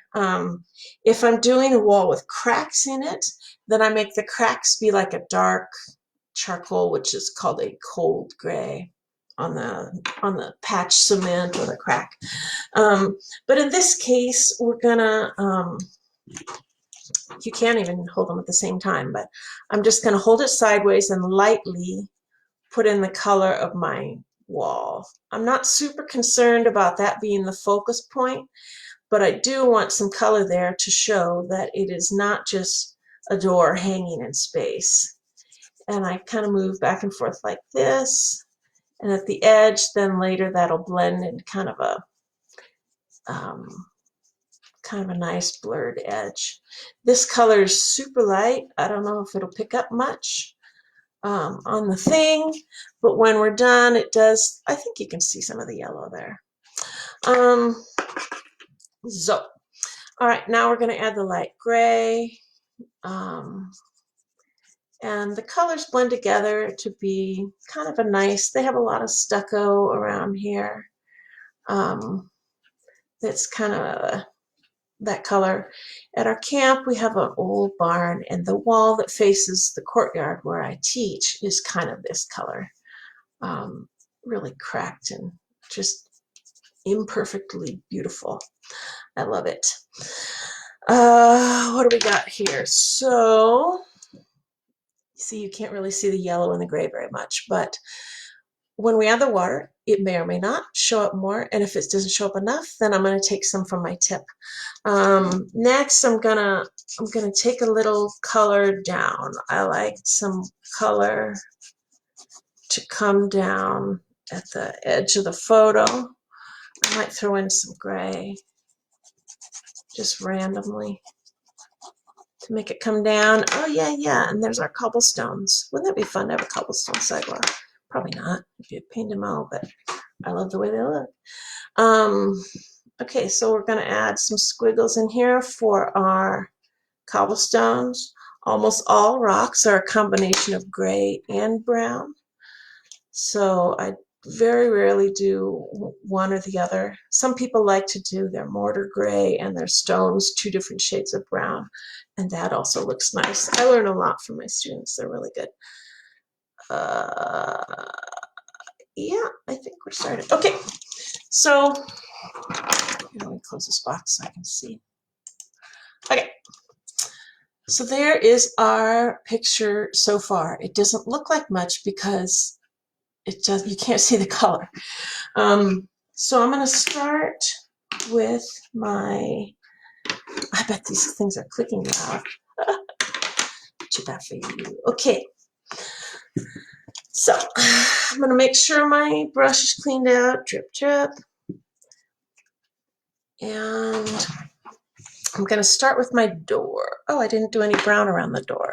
If I'm doing a wall with cracks in it, then I make the cracks be like a dark charcoal, which is called a cold gray on the patch cement or the crack. But in this case, we're gonna, you can't even hold them at the same time, but I'm just gonna hold it sideways and lightly put in the color of my wall. I'm not super concerned about that being the focus point, but I do want some color there to show that it is not just a door hanging in space. And I kind of move back and forth like this. And at the edge, then later that'll blend in kind of a nice blurred edge. This color is super light. I don't know if it'll pick up much on the thing, but when we're done, it does. I think you can see some of the yellow there. So, all right, now we're going to add the light gray. And the colors blend together to be kind of a nice, they have a lot of stucco around here. That's kind of that color. At our camp, we have an old barn, and the wall that faces the courtyard where I teach is kind of this color. Really cracked and just imperfectly beautiful. I love it. What do we got here? So, see, you can't really see the yellow and the gray very much, but when we add the water, it may or may not show up more, and if it doesn't show up enough, then I'm going to take some from my tip. Next, I'm gonna take a little color down. I like some color to come down at the edge of the photo. I might throw in some gray, just randomly, to make it come down. Oh yeah, and there's our cobblestones. Wouldn't that be fun to have a cobblestone sidewalk? Probably not. It'd be a pain to mow, but I love the way they look. Okay, so we're going to add some squiggles in here for our cobblestones. Almost all rocks are a combination of gray and brown. So I very rarely do one or the other. Some people like to do their mortar gray and their stones 2 different shades of brown, and that also looks nice. I learn a lot from my students. They're really good. Yeah, I think we're started. Okay, so let me close this box so I can see. Okay, so there is our picture so far. It doesn't look like much because you can't see the color. So I'm going to start with my, I bet these things are clicking loud. Too bad for you. Okay, so I'm going to make sure my brush is cleaned out. Drip, drip. And I'm going to start with my door. Oh, I didn't do any brown around the door.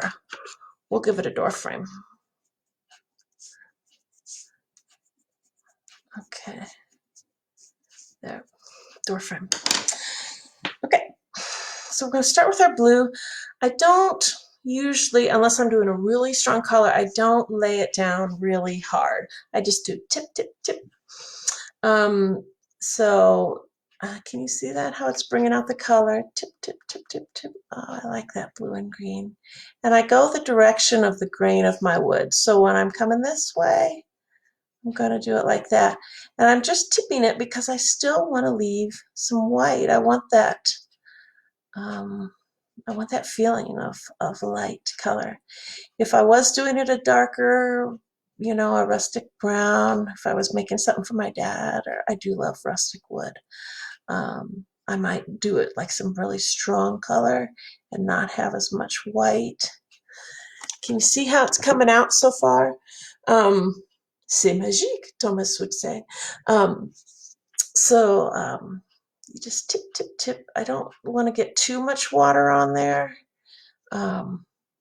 We'll give it a door frame. Okay, there, door frame. Okay, so we're going to start with our blue. I don't usually, unless I'm doing a really strong color, I don't lay it down really hard. I just do tip, tip, tip. So can you see that, how it's bringing out the color? Tip, tip, tip, tip, tip. Oh, I like that blue and green. And I go the direction of the grain of my wood. So when I'm coming this way, I'm going to do it like that. And I'm just tipping it because I still want to leave some white. I want that feeling of light color. If I was doing it a darker, you know, a rustic brown, if I was making something for my dad, or I do love rustic wood, I might do it like some really strong color and not have as much white. Can you see how it's coming out so far? C'est magique, Thomas would say. You just tip, tip, tip. I don't want to get too much water on there.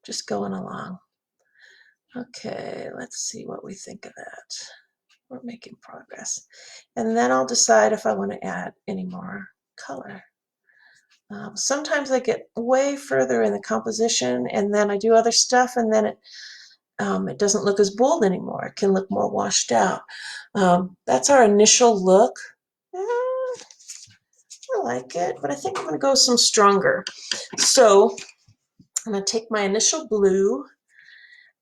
Just going along. Okay, let's see what we think of that. We're making progress. And then I'll decide if I want to add any more color. Sometimes I get way further in the composition and then I do other stuff and then it doesn't look as bold anymore. It can look more washed out. That's our initial look. I like it, but I think I'm going to go some stronger. So I'm going to take my initial blue.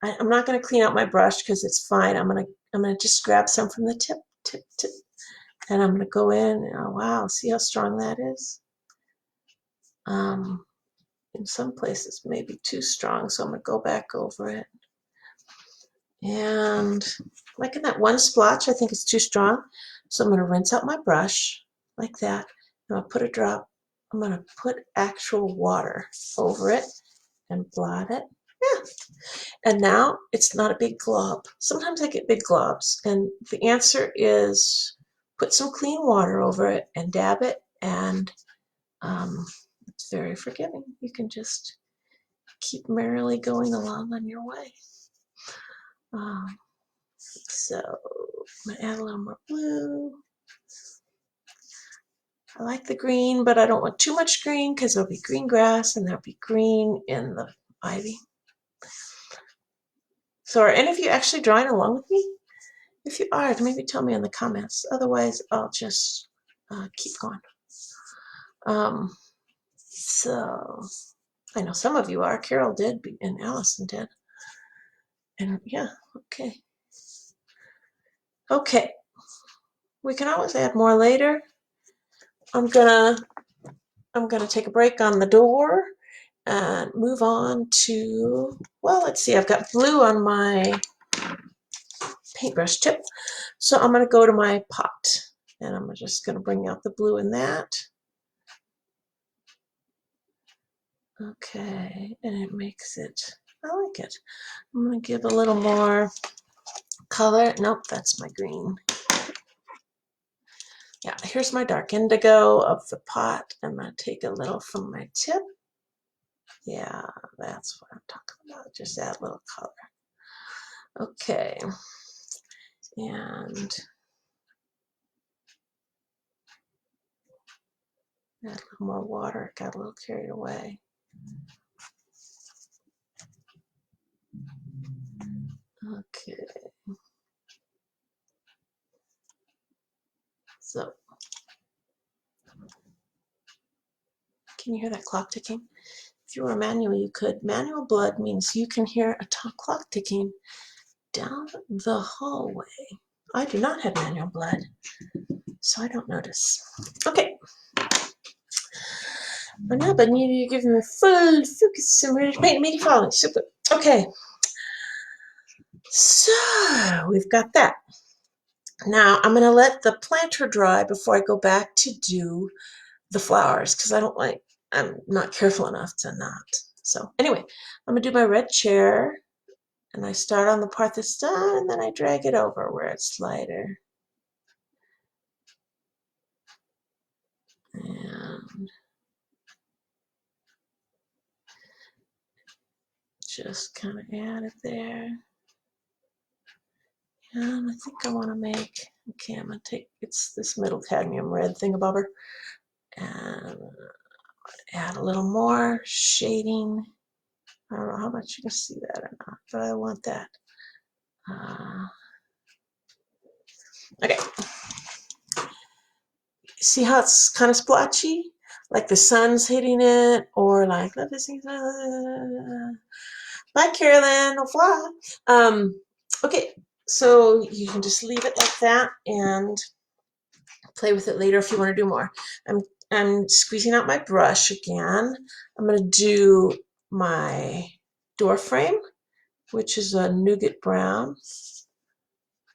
I'm not going to clean out my brush because it's fine. I'm going to just grab some from the tip, tip, tip, and I'm going to go in. Oh, wow, see how strong that is? In some places, maybe too strong, so I'm going to go back over it. And like in that one splotch, I think it's too strong, so I'm going to rinse out my brush like that. I'm going to put a drop. I'm going to put actual water over it and blot it. Yeah. And now it's not a big glob. Sometimes I get big globs, and the answer is put some clean water over it and dab it, and it's very forgiving. You can just keep merrily going along on your way. So I'm going to add a little more blue. I like the green, but I don't want too much green because there'll be green grass and there'll be green in the ivy. So are any of you actually drawing along with me? If you are, maybe tell me in the comments. Otherwise, I'll just keep going. So I know some of you are. Carol did, and Allison did. And yeah, okay. Okay. We can always add more later. I'm gonna take a break on the door and move on to, well, let's see, I've got blue on my paintbrush tip. So I'm going to go to my pot and I'm just going to bring out the blue in that. Okay, and it makes it, I like it. I'm going to give a little more color. Nope, that's my green. Yeah, here's my dark indigo of the pot. I'm going to take a little from my tip. Yeah, that's what I'm talking about. Just add a little color. Okay, and add a little more water. Got a little carried away. Okay. So, can you hear that clock ticking? If you were manual, you could. Manual blood means you can hear a clock ticking down the hallway. I do not have manual blood, so I don't notice. Okay. Now, but you give me full focus and ready to paint immediately following. Super. Okay. So, we've got that. Now, I'm going to let the planter dry before I go back to do the flowers because I'm not careful enough to not. So anyway, I'm going to do my red chair and I start on the part that's done and then I drag it over where it's lighter. and just kind of add it there. And I think I want to make, okay, I'm going to take, it's this middle cadmium red thingabobber, and add a little more shading. I don't know how much you can see that or not, but I want that. Okay. See how it's kind of splotchy? Like the sun's hitting it, or like, let me see. Bye, Carolyn. Au revoir. Okay, so you can just leave it like that and play with it later if you want to do more. I'm squeezing out my brush again. I'm going to do my door frame, which is a nougat brown,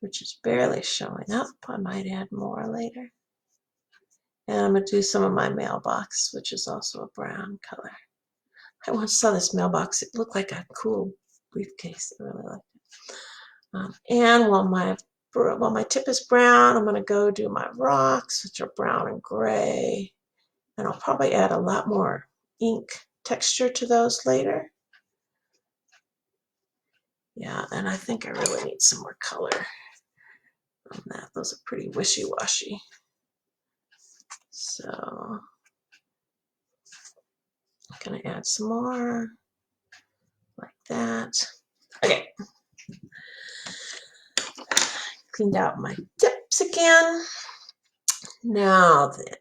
which is barely showing up. I might add more later. And I'm going to do some of my mailbox, which is also a brown color. I once saw this mailbox. It looked like a cool briefcase. I really liked it. And while my tip is brown, I'm going to go do my rocks, which are brown and gray. And I'll probably add a lot more ink texture to those later. Yeah, and I think I really need some more color on that. Those are pretty wishy-washy. So I'm going to add some more like that. Okay. Cleaned out my tips again. Now then,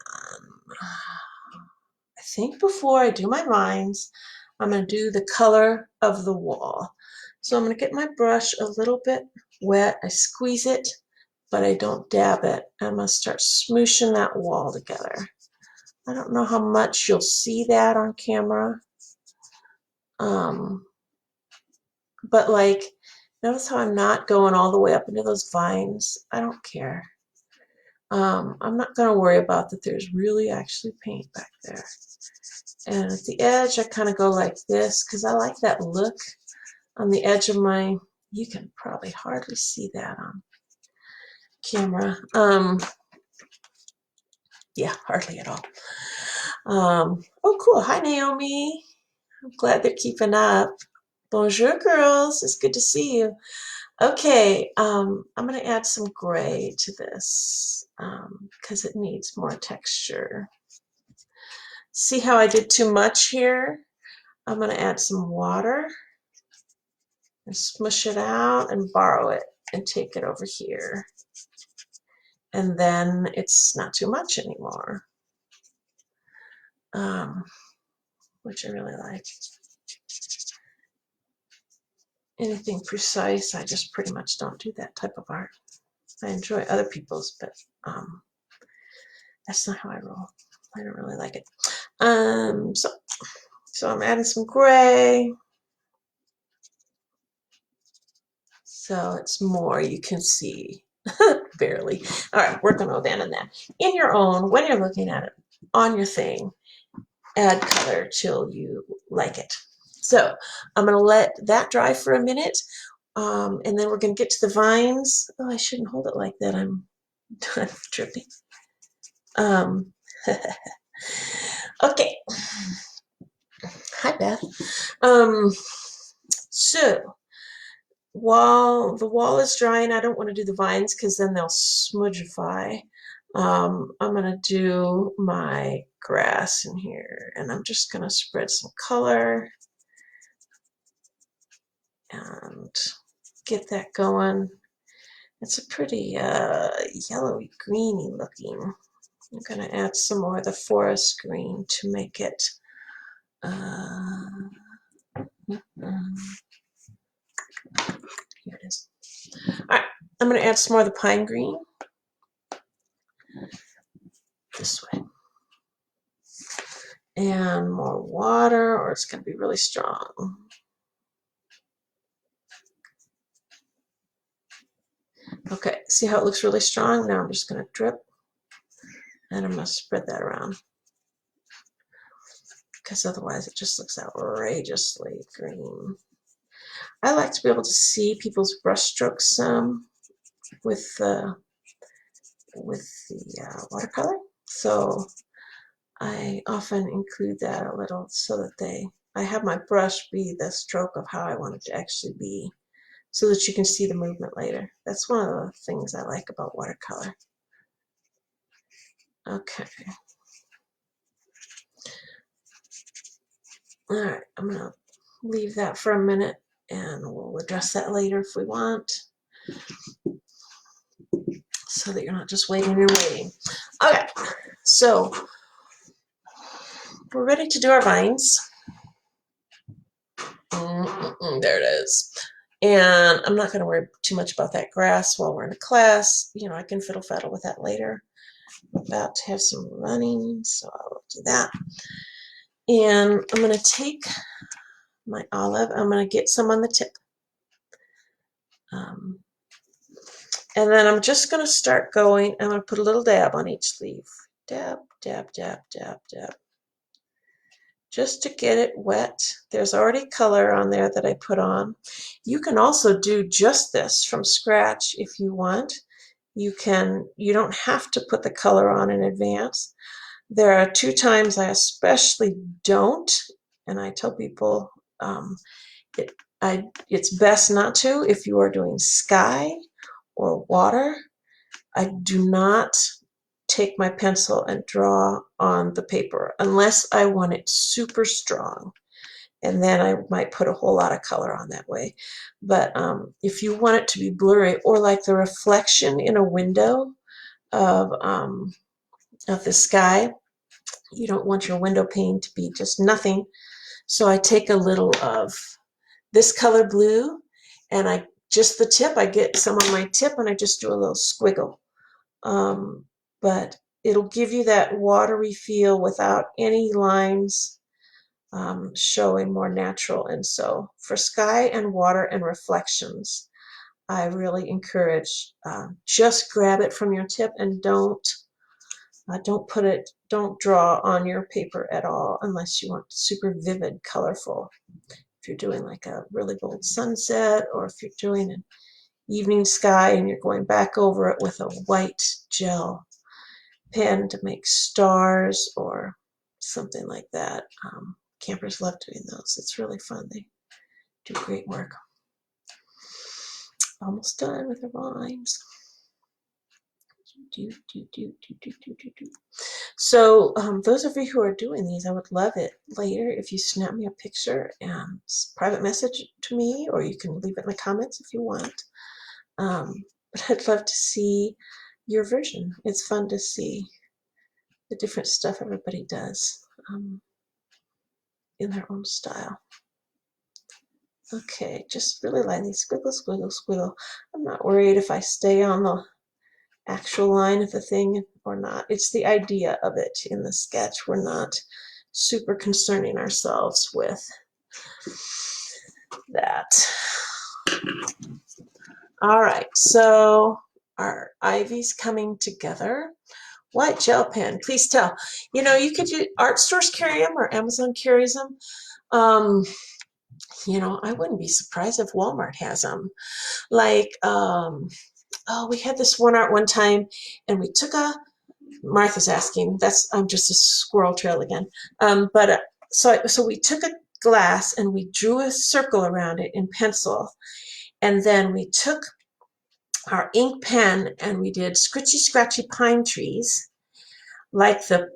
I think before I do my lines, I'm going to do the color of the wall. So I'm going to get my brush a little bit wet. I squeeze it, but I don't dab it. I'm going to start smooshing that wall together. I don't know how much you'll see that on camera. But like, notice how I'm not going all the way up into those vines. I don't care. I'm not going to worry about that there's really actually paint back there. And at the edge, I kind of go like this because I like that look on the edge of my, you can probably hardly see that on camera. Yeah, hardly at all. Oh, cool. Hi, Naomi. I'm glad they're keeping up. Bonjour, girls. It's good to see you. Okay, I'm going to add some gray to this because it needs more texture. See how I did too much here? I'm going to add some water and smush it out and borrow it and take it over here. And then it's not too much anymore, which I really like. Anything precise, I just pretty much don't do that type of art. I enjoy other people's, but that's not how I roll. I don't really like it. So I'm adding some gray. So it's more you can see. Barely. All right, we're going to abandon that. In your own, when you're looking at it on your thing, add color till you like it. So I'm going to let that dry for a minute, and then we're going to get to the vines. Oh, I shouldn't hold it like that. I'm tripping. Okay. Hi, Beth. So while the wall is drying, I don't want to do the vines because then they'll smudgeify. I'm going to do my grass in here, and I'm just going to spread some color and get that going. It's a pretty yellowy, greeny looking. I'm going to add some more of the forest green to make it here it is. All right, I'm going to add some more of the pine green this way. And more water, or it's going to be really strong. Okay, see how it looks really strong? Now I'm just going to drip, and I'm going to spread that around, because otherwise it just looks outrageously green. I like to be able to see people's brush strokes with the watercolor. So I often include that a little so that I have my brush be the stroke of how I want it to actually be, so that you can see the movement later. That's one of the things I like about watercolor. Okay. All right, I'm gonna leave that for a minute and we'll address that later if we want, so that you're not just waiting and waiting. Okay, so we're ready to do our vines. There it is. And I'm not going to worry too much about that grass while we're in a class. You know, I can fiddle faddle with that later. I'm about to have some running, so I'll do that. And I'm going to take my olive. I'm going to get some on the tip. And then I'm just going to start going. I'm going to put a little dab on each leaf. Dab, dab, dab, dab, dab. Just to get it wet. There's already color on there that I put on. You can also do just this from scratch if you want. You don't have to put the color on in advance. There are 2 times I especially don't, and I tell people it's best not to. If you are doing sky or water, I do not take my pencil and draw on the paper unless I want it super strong, and then I might put a whole lot of color on that way. But if you want it to be blurry, or like the reflection in a window of the sky, you don't want your window pane to be just nothing. So I take a little of this color blue, and I get some on my tip, and I just do a little squiggle. But it'll give you that watery feel without any lines, showing, more natural. And so for sky and water and reflections, I really encourage, just grab it from your tip and don't draw on your paper at all unless you want super vivid, colorful. If you're doing like a really bold sunset, or if you're doing an evening sky and you're going back over it with a white gel pen to make stars or something like that. Campers love doing those. It's really fun. They do great work. Almost done with the vines. So those of you who are doing these, I would love it later if you snap me a picture and private message to me, or you can leave it in the comments if you want. But I'd love to see your version. It's fun to see the different stuff everybody does in their own style. Okay, just really lightly squiggle, squiggle, squiggle. I'm not worried if I stay on the actual line of the thing or not. It's the idea of it in the sketch. We're not super concerning ourselves with that. All right, so our ivy's coming together. White gel pen, please tell. You know, you could do, art stores carry them or Amazon carries them. You know, I wouldn't be surprised if Walmart has them. Like, oh, we had this one art one time, and we took Martha's asking, I'm just a squirrel trail again. So we took a glass and we drew a circle around it in pencil, and then we took our ink pen and we did scritchy scratchy pine trees, like the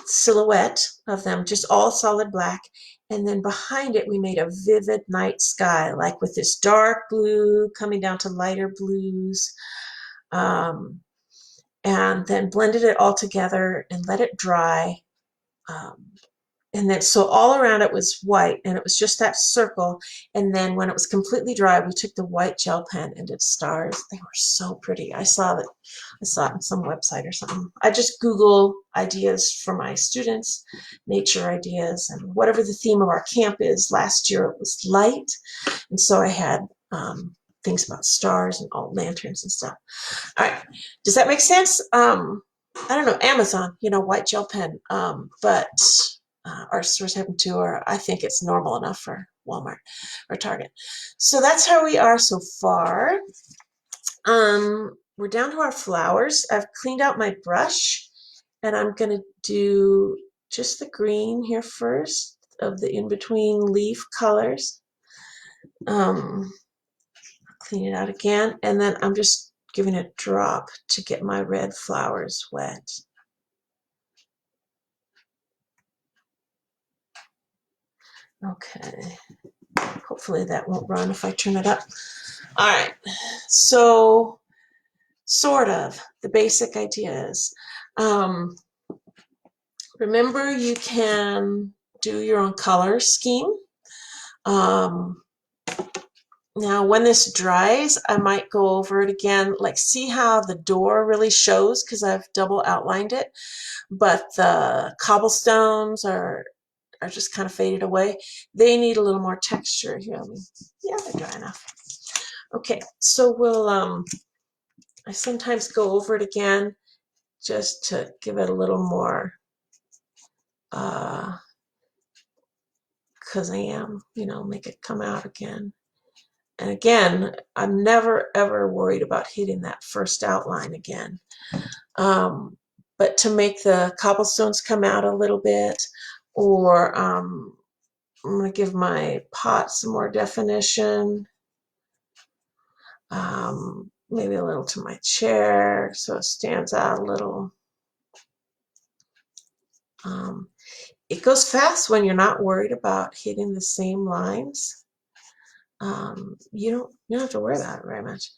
silhouette of them, just all solid black. And then behind it, we made a vivid night sky, like with this dark blue coming down to lighter blues. And then blended it all together and let it dry. And then, so all around it was white, and it was just that circle. And then when it was completely dry, we took the white gel pen and did stars. They were so pretty. I saw it on some website or something. I just Google ideas for my students, nature ideas, and whatever the theme of our camp is. Last year it was light, and so I had things about stars and all lanterns and stuff. All right, does that make sense? I don't know, Amazon, you know, white gel pen, but art stores have them too, or I think it's normal enough for Walmart or Target. So that's how we are so far. We're down to our flowers. I've cleaned out my brush, and I'm going to do just the green here first of the in-between leaf colors. Clean it out again, and then I'm just giving a drop to get my red flowers wet. Okay, hopefully that won't run if I turn it up. All right, so sort of the basic idea is, remember you can do your own color scheme. Now when this dries, I might go over it again, like see how the door really shows because I've double outlined it, but the cobblestones are just kind of faded away. They need a little more texture here. Yeah, they're dry enough. Okay, so we'll, I sometimes go over it again just to give it a little more, because I am, make it come out again. And again, I'm never ever worried about hitting that first outline again. But to make the cobblestones come out a little bit, or I'm going to give my pot some more definition. Maybe a little to my chair so it stands out a little. It goes fast when you're not worried about hitting the same lines. You don't have to worry about it very much.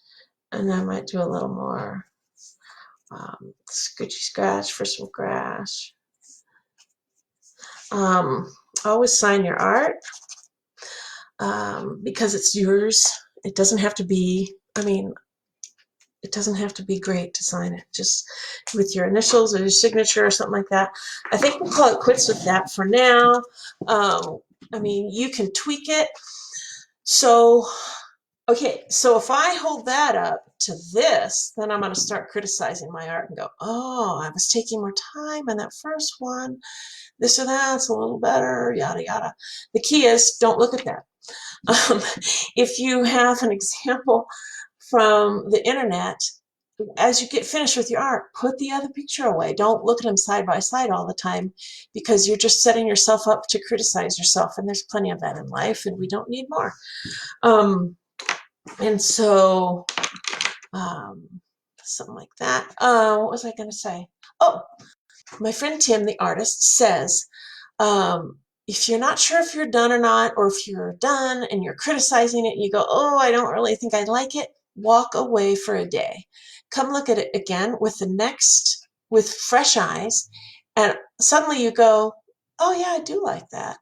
And I might do a little more scratchy scratch for some grass. Always sign your art because it's yours. It doesn't have to be, it doesn't have to be great to sign it, just with your initials or your signature or something like that. I think we'll call it quits with that for now. You can tweak it. So, okay, so if I hold that up to this, then I'm going to start criticizing my art and go, oh, I was taking more time on that first one. This or that's a little better, yada, yada. The key is don't look at that. If you have an example from the internet, as you get finished with your art, put the other picture away. Don't look at them side by side all the time because you're just setting yourself up to criticize yourself, and there's plenty of that in life, and we don't need more. And so, something like that. What was I going to say? Oh, my friend Tim, the artist, says, if you're not sure if you're done or not, or if you're done and you're criticizing it and you go, oh, I don't really think I like it, walk away for a day. Come look at it again with fresh eyes, and suddenly you go, oh yeah, I do like that.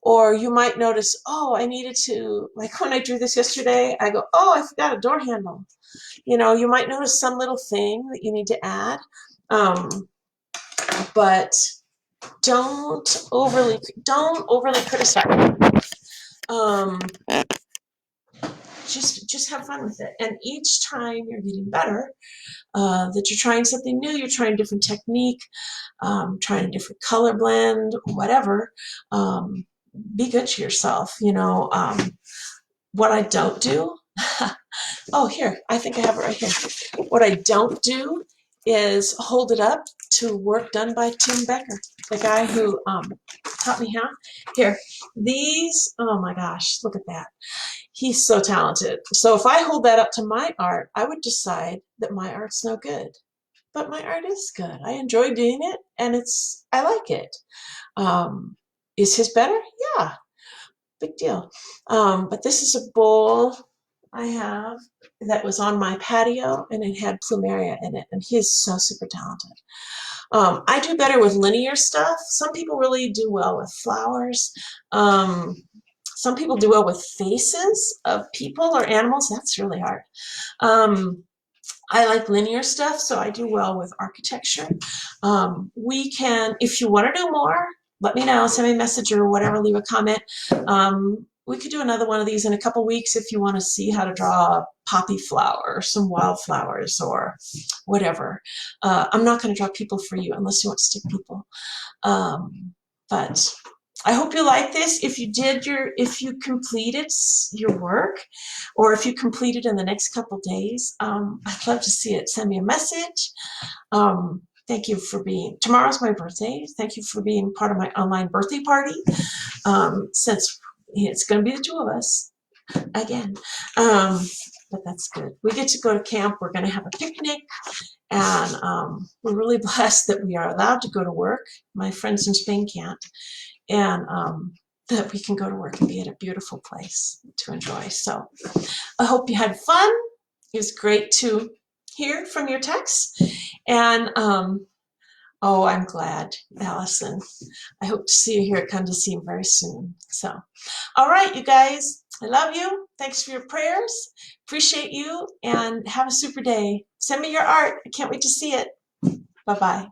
Or you might notice, oh, I needed to, like when I drew this yesterday, I go, oh, I forgot a door handle. You might notice some little thing that you need to add, but don't overly criticize. Just have fun with it, and each time you're getting better, that you're trying something new, you're trying a different technique, trying a different color blend, whatever. Be good to yourself. What I don't do. Oh, here, I think I have it right here. What I don't do is hold it up to work done by Tim Becker, the guy who taught me how. Here, these, oh my gosh, look at that. He's so talented. So if I hold that up to my art, I would decide that my art's no good. But my art is good. I enjoy doing it, and I like it. Is his better? Yeah, big deal. But this is a bowl I have that was on my patio, and it had plumeria in it, and he's so super talented. I do better with linear stuff. Some people really do well with flowers. Some people do well with faces of people or animals. That's really hard. I like linear stuff, so I do well with architecture. We can, if you want to do more, let me know, send me a message or whatever, leave a comment. We could do another one of these in a couple weeks if you want to see how to draw a poppy flower or some wildflowers or whatever. I'm not going to draw people for you unless you want stick people. But I hope you like this. If you completed your work, or if you complete it in the next couple days, I'd love to see it. Send me a message. Thank you for being, tomorrow's my birthday. Thank you for being part of my online birthday party. Since it's going to be the two of us again. But that's good. We get to go to camp. We're going to have a picnic. And we're really blessed that we are allowed to go to work. My friends in Spain can't. And that we can go to work and be at a beautiful place to enjoy. So I hope you had fun. It was great to hear from your texts. And oh, I'm glad, Allison. I hope to see you here at Come to See very soon. So, all right, you guys, I love you. Thanks for your prayers. Appreciate you, and have a super day. Send me your art. I can't wait to see it. Bye-bye.